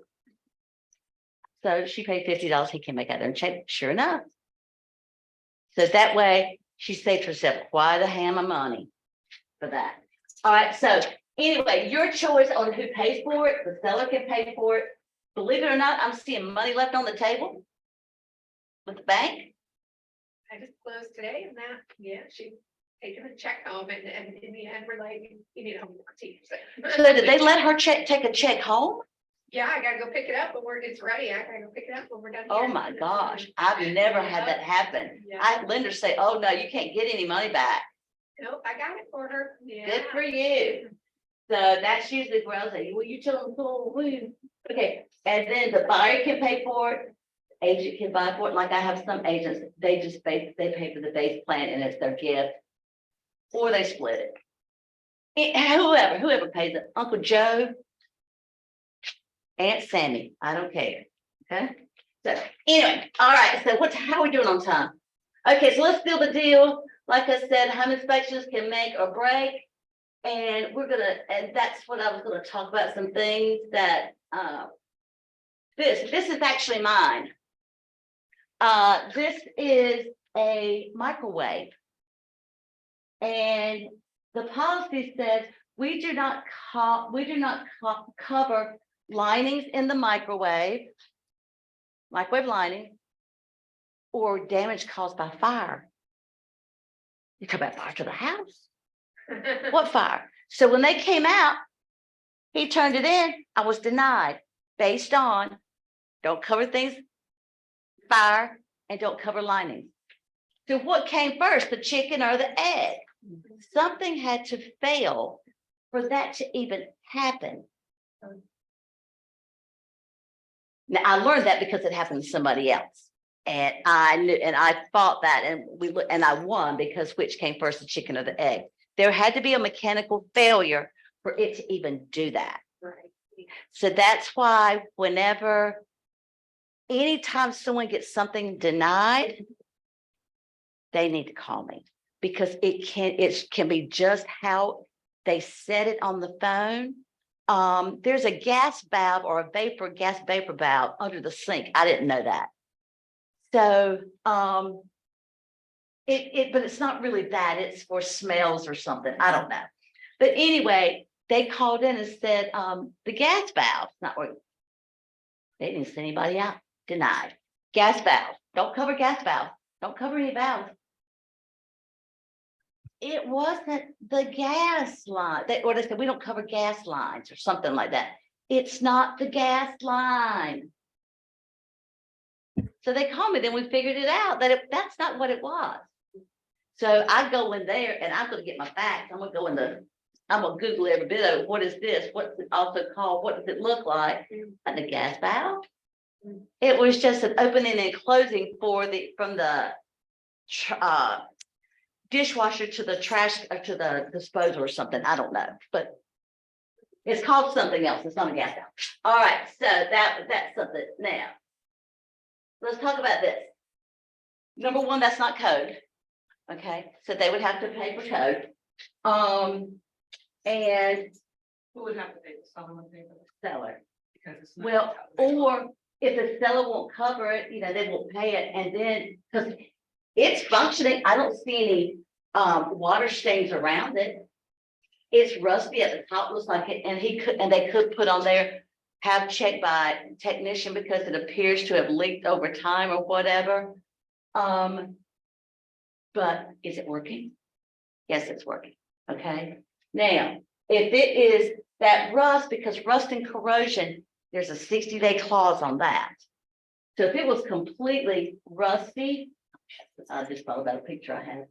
So she paid $50. He came back out there and checked, sure enough. So that way she saved herself quite a ham of money for that. All right, so anyway, your choice on who pays for it, the seller can pay for it. Believe it or not, I'm seeing money left on the table with the bank. I just closed today and that, yeah, she taken a check home and in the end, we're like, you need a home warranty. So did they let her take a check home? Yeah, I gotta go pick it up when it's ready. I gotta go pick it up when we're done. Oh here. my gosh, I've never had that happen. Yeah. I had lenders say, oh no, you can't get any money back. Nope, I got it for her. Yeah. Good for you. So that's usually where I was like, well, you tell them, cool, okay, and then the buyer can pay for it. Agent can buy for it. Like I have some agents, they pay for the base plan and it's their gift. Or they split it. Whoever pays it, Uncle Joe, Aunt Sammy, I don't care. Okay. So anyway, all right. So how are we doing on time? Okay, so let's seal the deal. Like I said, home inspections can make or break. And that's what I was gonna talk about, some things that this is actually mine. This is a microwave. And the policy says we do not cover linings in the microwave lining, or damage caused by fire. You talk about fire to the house. What fire? So when they came out, he turned it in. I was denied based on don't cover things, fire, and don't cover linings. So what came first, the chicken or the egg? Something had to fail for that to even happen. Now I learned that because it happened to somebody else. And I knew, and I fought that, and I won, because which came first, the chicken or the egg? There had to be a mechanical failure for it to even do that. Right. So that's why anytime someone gets something denied, they need to call me, because it can be just how they said it on the phone. There's a gas valve or a gas vapor valve under the sink. I didn't know that. So, but it's not really that, it's for smells or something. I don't know. But anyway, they called in and said, the gas valve's not working. They didn't send anybody out. Denied. Gas valve. Don't cover gas valve. Don't cover any valves. It wasn't the gas line. They said, we don't cover gas lines or something like that. It's not the gas line. So they called me, then we figured it out that that's not what it was. So I go in there and I'm going to get my facts. I'm going to Google every bit of it. What is this? What's it also called? What does it look like? And the gas valve. It was just an opening and closing from the dishwasher to the trash or to the disposal or something. I don't know, but it's called something else. It's not a gas valve. All right, so that's something. Now, let's talk about this. Number one, that's not code. Okay, so they would have to pay for code. And Who would have to pay the Sutherland pay for the seller. because it's not. Well, or if the seller won't cover it, they won't pay it, and then because it's functioning, I don't see any water stains around it. It's rusty at the top, looks like it, and they could put on there, have checked by technician because it appears to have leaked over time or whatever. But is it working? Yes, it's working. Okay. Now, if it is that rust, because rust and corrosion, there's a 60-day clause on that. So if it was completely rusty, I just thought about a picture I had.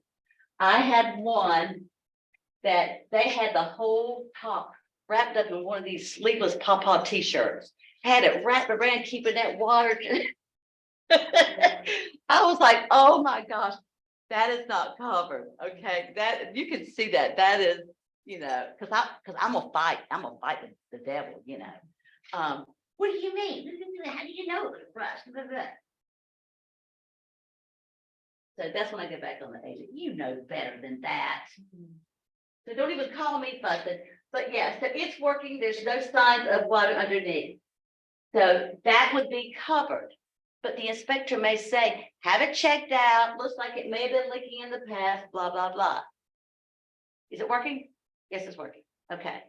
I had one that they had the whole top wrapped up in one of these sleeveless pawpaw t-shirts. Had it wrapped around, keeping that water. I was like, oh my gosh, that is not covered. Okay, that you can see that is, because I'm gonna fight the devil, What do you mean? How do you know it was rust? So that's when I go back on the agent. You know better than that. So don't even call me fussing. But yeah, so it's working. There's no signs of water underneath. So that would be covered. But the inspector may say, have it checked out. Looks like it may have been leaking in the past, blah, blah, blah. Is it working? Yes, it's working. Okay.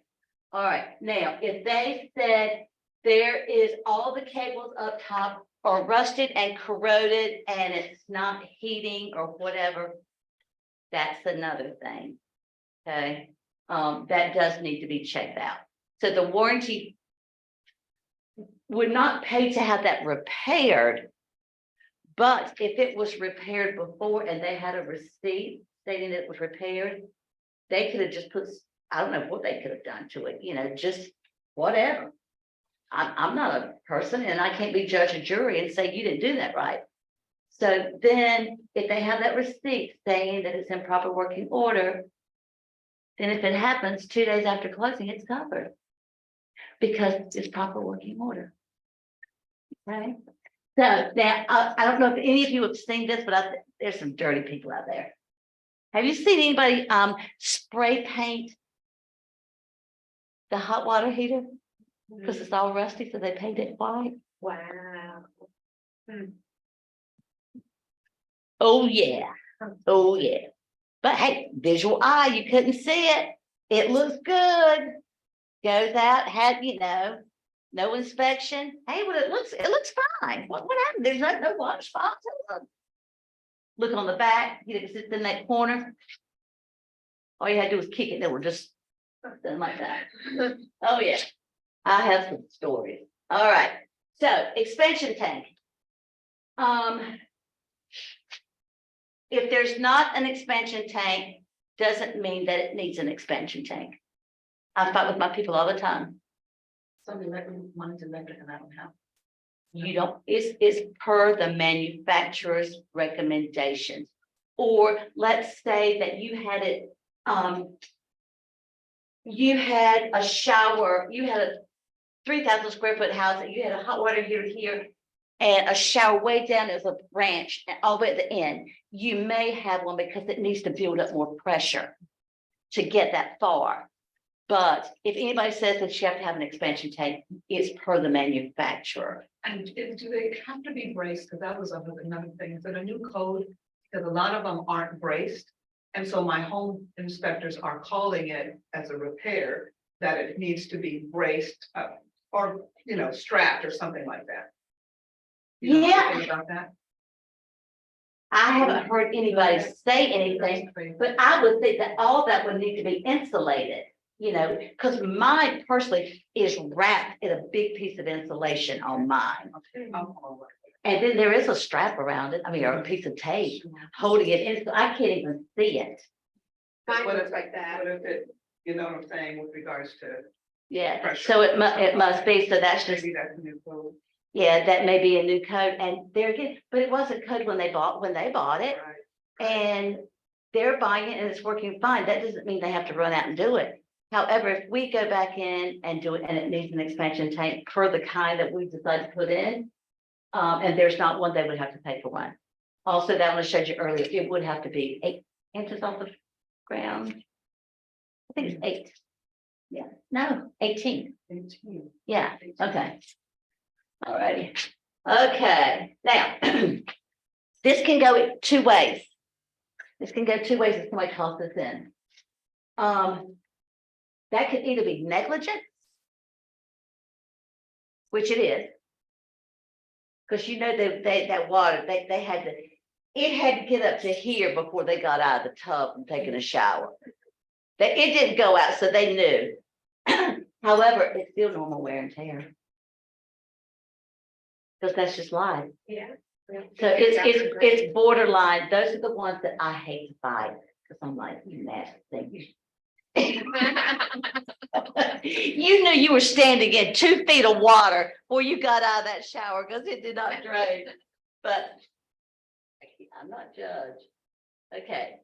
All right. Now, if they said there is all the cables up top are rusted and corroded and it's not heating or whatever, that's another thing. Okay. That does need to be checked out. So the warranty would not pay to have that repaired. But if it was repaired before and they had a receipt stating that it was repaired, they could have just put, I don't know what they could have done to it, you know, just whatever. I'm not a person and I can't be judge and jury and say you didn't do that right. So then if they have that receipt saying that it's in proper working order, then if it happens 2 days after closing, it's covered because it's proper working order. Right? So now, I don't know if any of you have seen this, but there's some dirty people out there. Have you seen anybody spray paint the hot water heater? Because it's all rusty, so they paint it white. Wow. Oh, yeah. Oh, yeah. But hey, visual eye, you couldn't see it. It looks good. Goes out, had, you know, no inspection. Hey, well, it looks fine. What happened? There's no water spots. Look on the back, you know, it's in that corner. All you had to do was kick it, they were just something like that. Oh, yeah. I have some stories. All right. So expansion tank. If there's not an expansion tank, doesn't mean that it needs an expansion tank. I fight with my people all the time. Somebody let me mine's electric and I don't have. You don't, it's per the manufacturer's recommendations. Or let's say that you had it, you had a shower, you had a 3,000 square foot house, and you had a hot water heater here and a shower way down as a branch and all the way at the end. You may have one because it needs to build up more pressure to get that far. But if anybody says that you have to have an expansion tank, it's per the manufacturer. And do they have to be braced? Because that was another thing. Is it a new code? Because a lot of them aren't braced. And so my home inspectors are calling it as a repair, that it needs to be braced or, you know, strapped or something like that. You know Yeah. anything about that? I haven't heard anybody say anything, but I would think that all that would need to be insulated, you know, because mine personally is wrapped in a big piece of insulation on mine. And then there is a strap around it, I mean, or a piece of tape holding it in, so I can't even see it. Mine What looks if, like that. what if it, you know what I'm saying, with regards to. Yeah, Pressure. so it must be, so that's just, Maybe that's a new code. yeah, that may be a new code, and there again, but it wasn't code when they bought it. Right. And they're buying it and it's working fine. That doesn't mean they have to run out and do it. However, if we go back in and do it and it needs an expansion tank per the kind that we decided to put in, and there's not one, they would have to pay for one. Also, that one I showed you earlier, it would have to be 8 inches off the ground. I think it's 8. Yeah, no, 18. 18. Yeah, okay. All righty. Okay, now, this can go 2 ways. This can go 2 ways if somebody calls this in. That could either be negligence, which it is. Because you know that water, they had to, it had to get up to here before they got out of the tub and taking a shower. That it didn't go out, so they knew. However, it's still normal wear and tear. Because that's just life. Yeah. So it's borderline. Those are the ones that I hate to fight because I'm like, you nasty thing. You knew you were standing in 2 feet of water before you got out of that shower because it did not drain. But I'm not judged. Okay.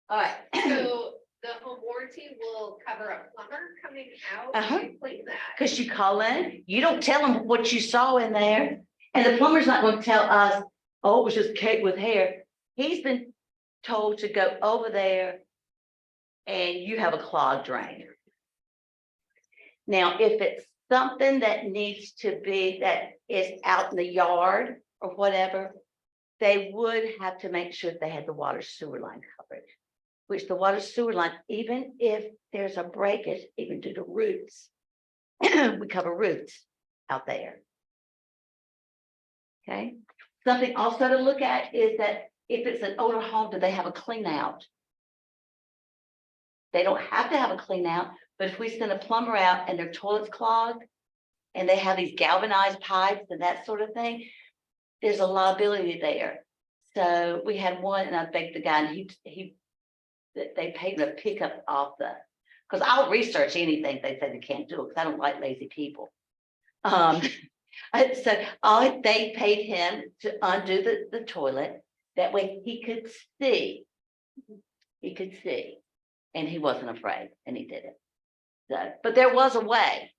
All right. So the home warranty will cover a plumber coming out to clean that. Because you call in, you don't tell them what you saw in there. And the plumber's not going to tell us, oh, it was just cake with hair. He's been told to go over there and you have a clogged drain. Now, if it's something that needs to be, that is out in the yard or whatever, they would have to make sure they had the water sewer line coverage, which the water sewer line, even if there's a breakage, even due to roots, we cover roots out there. Okay, something also to look at is that if it's an older home, do they have a clean out? They don't have to have a clean out, but if we send a plumber out and their toilet's clogged and they have these galvanized pipes and that sort of thing, there's a liability there. So we had one and I begged the guy and they paid him to pick up off the, because I'll research anything they say they can't do it because I don't like lazy people. So they paid him to undo the toilet. That way he could see. He could see. And he wasn't afraid and he did it. So, but there was a way.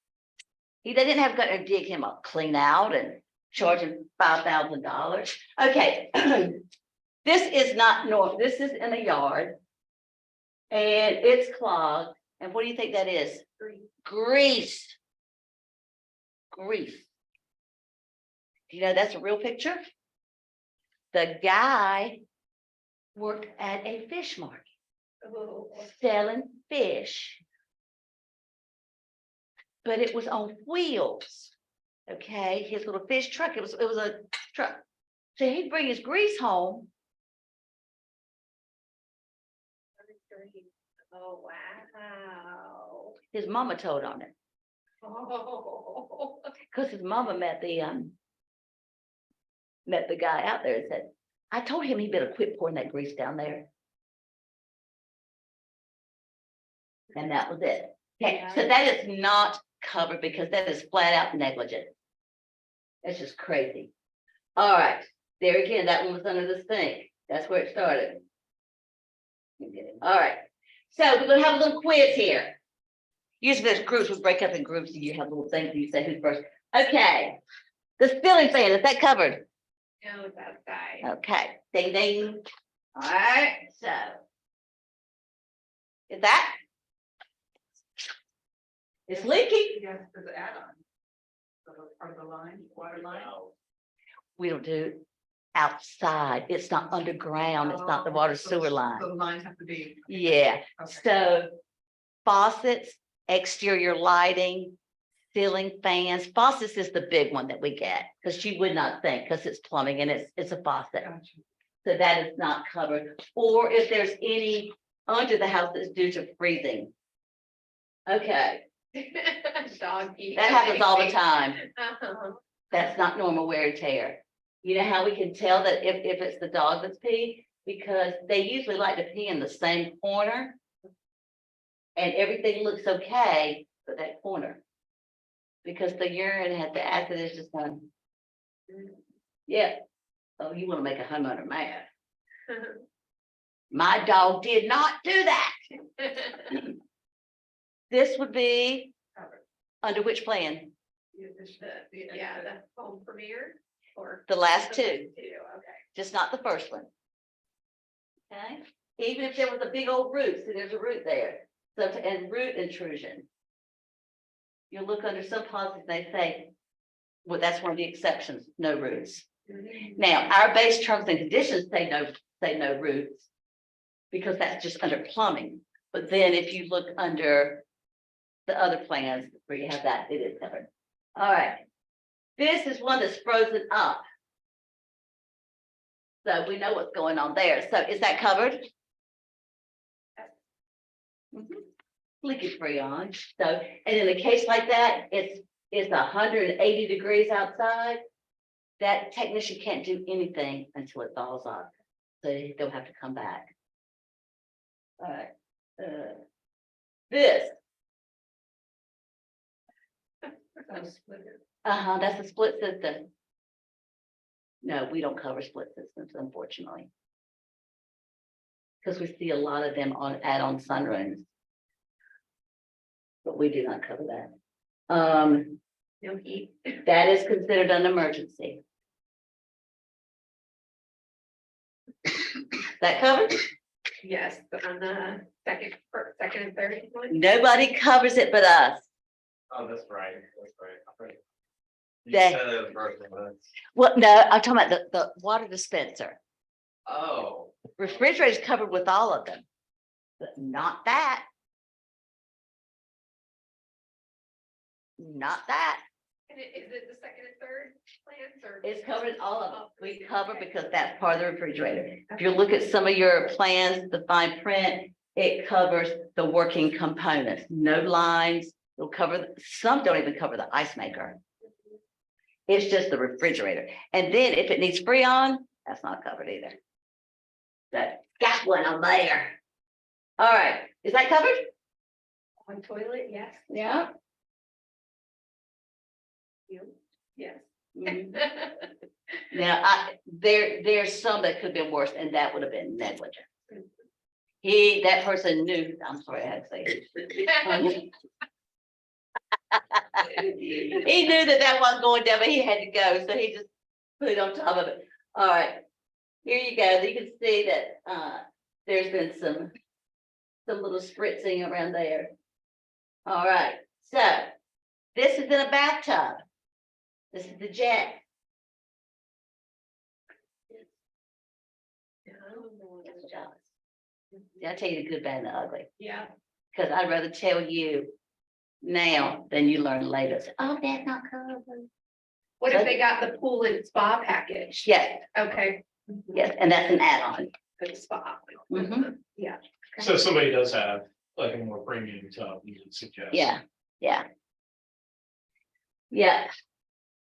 They didn't have to dig him up, clean out and charge him $5,000. Okay. This is not normal. This is in a yard. And it's clogged. And what do you think that is? Grease. Grease. Do you know that's a real picture? The guy worked at a fish market selling fish. But it was on wheels. Okay, his little fish truck. It was a truck. So he'd bring his grease home. Oh, wow. His mama told on it. Oh. Because his mama met the guy out there and said, I told him he better quit pouring that grease down there. And that was it. Okay, Yeah. so that is not covered because that is flat out negligent. It's just crazy. All right, there again, that one was under the sink. That's where it started. All right, so we're gonna have a little quiz here. Usually there's groups, we break up in groups and you have little things and you say who's first. Okay, the ceiling fan, is that covered? No, it's outside. Okay, ding ding. All right, so. Is that? It's leaking. Yes, there's an add-on. Are the line, water line? We don't do outside. It's not underground. It's not the water sewer line. So the lines have to be. Yeah, Okay. so faucets, exterior lighting, ceiling fans. Faucets is the big one that we get because you would not think because it's plumbing and it's a faucet. Gotcha. So that is not covered. Or if there's any under the house that's due to freezing. Okay, Dog pee. that happens all the time. Uh-huh. That's not normal wear and tear. You know how we can tell that if it's the dog that's peeing? Because they usually like to pee in the same corner. And everything looks okay, but that corner. Because the urine had the acid is just on. Yeah. Oh, you want to make a homeowner mad. My dog did not do that. This would be under which plan? Yeah, the home premiere or. The last two, Okay. just not the first one. Okay, even if there was a big old root, so there's a root there, so, and root intrusion. You look under some policies, they say, well, that's one of the exceptions, no roots. Now, our base terms and conditions say no roots. Because that's just under plumbing, but then if you look under the other plans where you have that, it is covered. All right, this is one that's frozen up. So we know what's going on there. So is that covered? Leakage freon. So, and in a case like that, it's 180 degrees outside. That technician can't do anything until it thaws off. So they'll have to come back. All right. This. That's a split system. No, we don't cover split systems, unfortunately. Because we see a lot of them on add-on sunrooms. But we do not cover that. No heat. That is considered an emergency. That covered? Yes, but on the second and third one. Nobody covers it but us. Oh, that's right, that's right. You That- said it first, but- Well, no, I'm talking about the water dispenser. Oh. Refrigerator's covered with all of them, but not that. Not that. And is it the second and third plans or? It's covered all of them. We cover because that's part of the refrigerator. If you look at some of your plans, the fine print, it covers the working components, no lines. It'll cover, some don't even cover the ice maker. It's just the refrigerator. And then if it needs Freon, that's not covered either. That got one on there. All right, is that covered? On toilet, yes. Yeah. You? Yes. Mhm. Now, there's some that could have been worse, and that would have been negligent. That person knew, I'm sorry, I had to say it. He knew that wasn't going down, but he had to go, so he just put it on top of it. All right, here you go. You can see that there's been some little spritzing around there. All right, so this is in a bathtub. This is the jet. I'll tell you the good, bad, and the ugly, Yeah. because I'd rather tell you now than you learn later. So, oh, that's not covered. What if they got the pool and spa package? Yes, Okay. yes, and that's an add-on. For the spa. Mhm. Yeah. So if somebody does have like a more premium tub, you would suggest. Yeah, yeah. Yeah.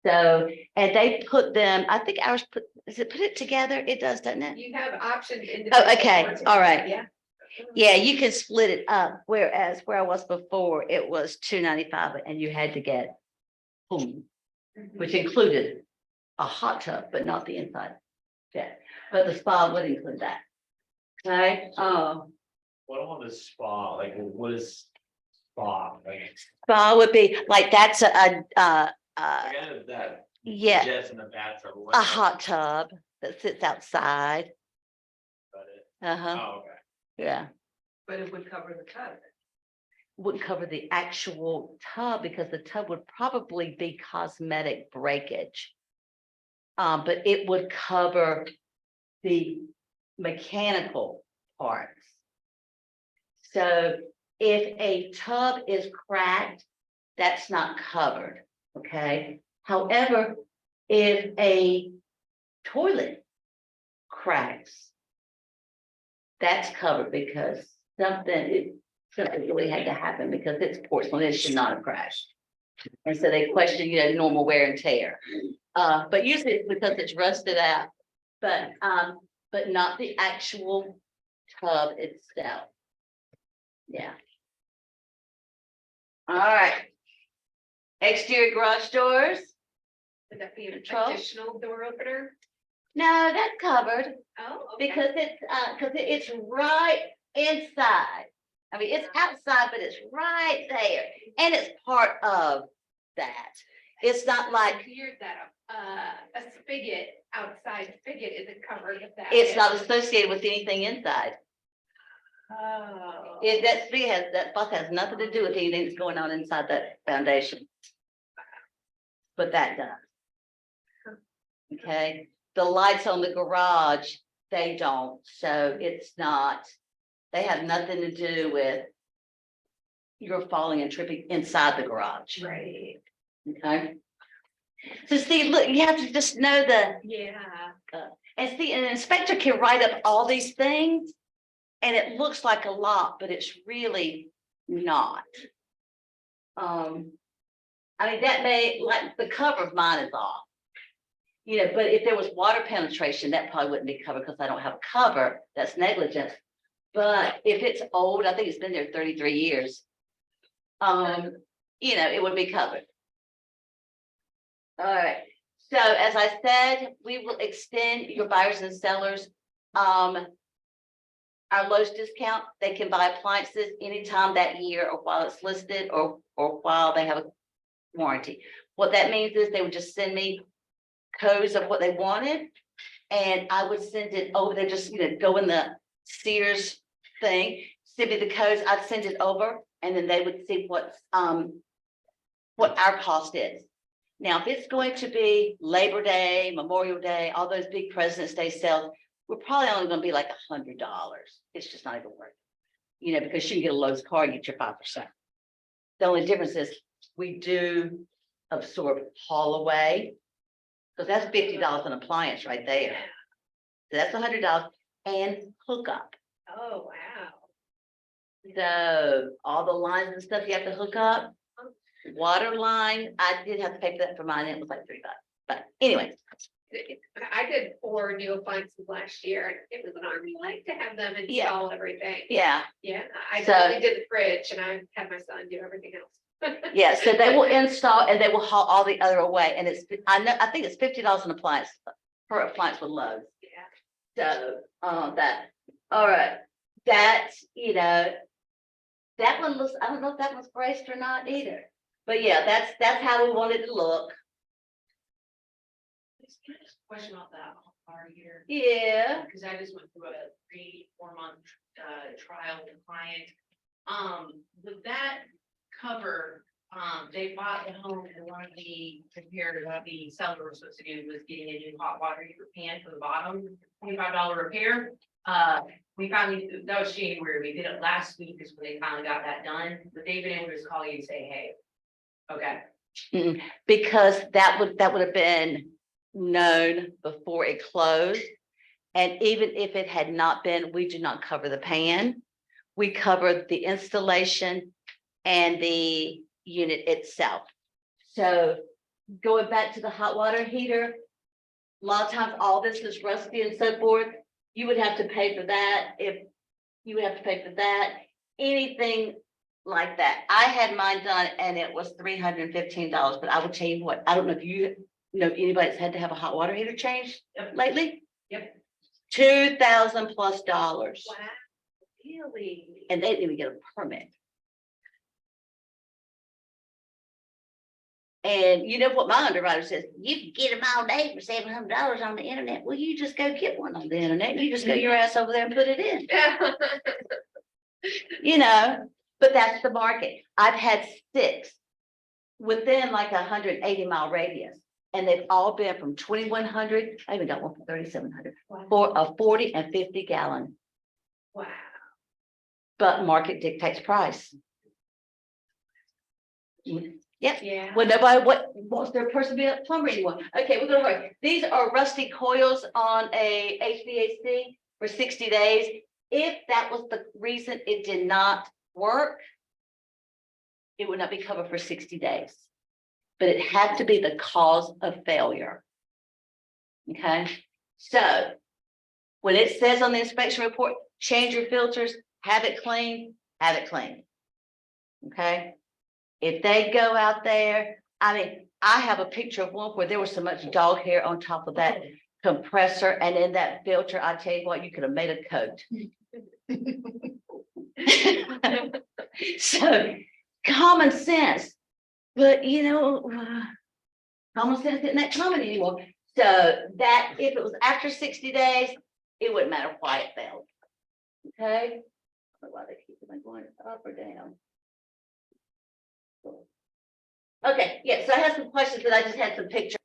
So, and they put them, I think ours does it put it together? It does, doesn't it? You have options. Oh, okay, all right. Yeah. Yeah, you can split it up, whereas where I was before, it was $295 and you had to get boom, which included a hot tub, but not the inside. Yeah, but the spa would include that. Okay, What on the spa, like, what is spa, like, spa would be like, that's I got that. yeah, Jets in the bathtub. a hot tub that sits outside. Uh-huh, Oh, okay. yeah. But it would cover the tub. Wouldn't cover the actual tub because the tub would probably be cosmetic breakage. But it would cover the mechanical parts. So if a tub is cracked, that's not covered, okay? However, if a toilet cracks, that's covered because something really had to happen because it's porcelain, it should not have crashed. And so they question, normal wear and tear. But usually it's because it's rusted out, but not the actual tub itself. Yeah. All right. Exterior garage doors. Would that be an Control? additional door opener? No, that's covered Oh, okay. because it's right inside. I mean, it's outside, but it's right there. And it's part of that. It's not like, Weird that a spigot, outside spigot isn't covered with that. it's not associated with anything inside. Oh. That box has nothing to do with anything that's going on inside that foundation. But that does. Okay, the lights on the garage, they don't, so it's not, they have nothing to do with you're falling and tripping inside the garage, Right. okay? So see, look, you have to just know Yeah. and see, an inspector can write up all these things and it looks like a lot, but it's really not. I mean, that may, like, the cover of mine is off. But if there was water penetration, that probably wouldn't be covered because I don't have a cover, that's negligence. But if it's old, I think it's been there 33 years. It would be covered. All right, so as I said, we will extend your buyers and sellers. Our lowest discount, they can buy appliances anytime that year or while it's listed or while they have a warranty. What that means is they would just send me codes of what they wanted And I would send it over there, just, go in the Sears thing, send me the codes, I'd send it over, and then they would see what our cost is. Now, if it's going to be Labor Day, Memorial Day, all those big President's Day sales, we're probably only gonna be like $100. It's just not even worth it. Because you can get a Lowe's card and get your 5%. The only difference is we do absorb haul away. Because that's $50 an appliance right there. So that's $100 and hookup. Oh, wow. So all the lines and stuff you have to hook up. Water line, I did have to pay for that for mine. It was like $3. But anyway, I did 4 new appliances last year, and it was an arm and a leg to have them Yeah. install everything. yeah, Yeah, I So- totally did the fridge, and I had my son do everything else. yeah. So they will install and they will haul all the other away. And I think it's $50 an appliance per appliance with Lowe's. Yeah. So, all right, that's, that one looks, I don't know if that one's braced or not either. But yeah, that's how we want it to look. Question about that water heater, Yeah. because I just went through a 3-4 month trial with a client. Would that cover, they bought the home and one of the compared to what the seller was supposed to do was getting a new hot water heater pan for the bottom, $25 repair. We finally, that was January, we did it last week is when they finally got that done, but they've been able to just call you and say, hey. Okay, Because that would have been known before it closed. And even if it had not been, we do not cover the pan. We cover the installation and the unit itself. So going back to the hot water heater, a lot of times all this is rusty and so forth. You would have to pay for that. Anything like that. I had mine done and it was $315, but I will tell you what, I don't know if you know anybody that's had to have a hot water heater changed lately? Yep. $2,000+ Wow, really? and they didn't even get a permit. And you know what my underwriter says, you can get them all day for $700 on the internet. Well, you just go get one on the internet. You just go your ass over there and put it in. But that's the market. I've had 6 within like 180-mile radius. And they've all been from 2,100. I even got one for 3,700 for a 40 and 50 gallon. Wow. But market dictates price. Yep. Yeah. Well, nobody wants their person to be a plumber anymore. Okay, we're gonna work. These are rusty coils on a HVAC for 60 days. If that was the reason it did not work, it would not be covered for 60 days. But it had to be the cause of failure. Okay, so when it says on the inspection report, change your filters, have it clean, have it clean. Okay. If they go out there, I have a picture of one where there was so much dog hair on top of that compressor and in that filter, I tell you what, you could have made a coat. So common sense, but common sense isn't that common anymore. So that if it was after 60 days, it wouldn't matter why it failed. Okay. I don't know why they keep them going up or down. Okay, yeah, so I have some questions, but I just had some pictures.